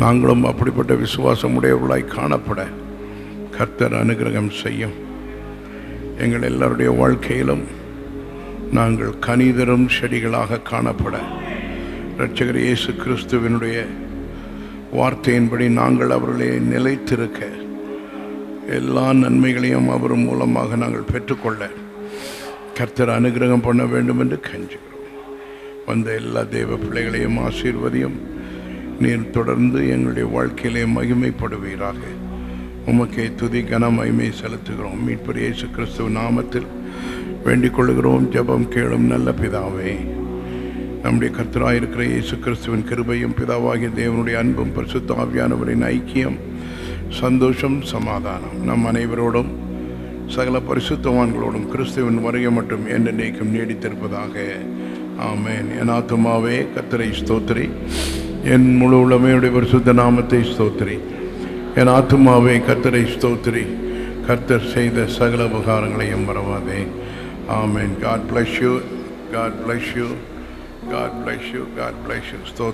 நாங்களும் அப்படிப்பட்ட விசுவாசம் உடையவர்களாய் காணப்பட கர்த்தர் அனுகிரகம் செய்யும். எங்கள் எல்லாருடைய வாழ்க்கையிலும் நாங்கள் கனிதரும் செடிகளாக காணப்பட இரட்சகர் இயேசு கிறிஸ்துவினுடைய வார்த்தையின்படி நாங்கள் அவர்களே நிலைத்திருக்க எல்லா நன்மைகளையும் அவர் மூலமாக நாங்கள் பெற்றுக்கொள்ள கர்த்தர் அனுகிரகம் பண்ண வேண்டும் என்று கெஞ்சுகிறோம். வந்த எல்லா தேவ பிள்ளைகளையும் ஆசீர்வதியும். நீர் தொடர்ந்து எங்களுடைய வாழ்க்கையிலே மகிமைப்படுவீராக. உமக்கே துதி கன மகிமை செலுத்துகிறோம். மீட்பர் இயேசு கிறிஸ்துவ நாமத்தில் வேண்டிக் கொள்கிறோம். ஜெபம் கேளும் நல்ல பிதாவே. நம்முடைய கர்த்தராயிருக்கிற இயேசு கிறிஸ்துவின் கிருபையும் பிதாவாகிய தேவனுடைய அன்பும் பரிசுத்த ஆவியானவரின் ஐக்கியம், சந்தோஷம், சமாதானம் நம் அனைவரோடும் சகல பரிசுத்தவான்களோடும் கிறிஸ்துவின் வருகை மட்டும் என்றென்றைக்கும் நீடித்திருப்பதாக. ஆமென். என் ஆத்துமாவே கர்த்தரை ஸ்தோத்திரி, என் முழு உளமையுடைய பரிசுத்த நாமத்தை ஸ்தோத்திரி. என் ஆத்துமாவே கர்த்தரை ஸ்தோத்திரி, கர்த்தர் செய்த சகல உபகாரங்களையும் மறவாதே. ஆமென். God bless you. God bless you. God bless you. God bless you. ஸ்தோத்திரம்.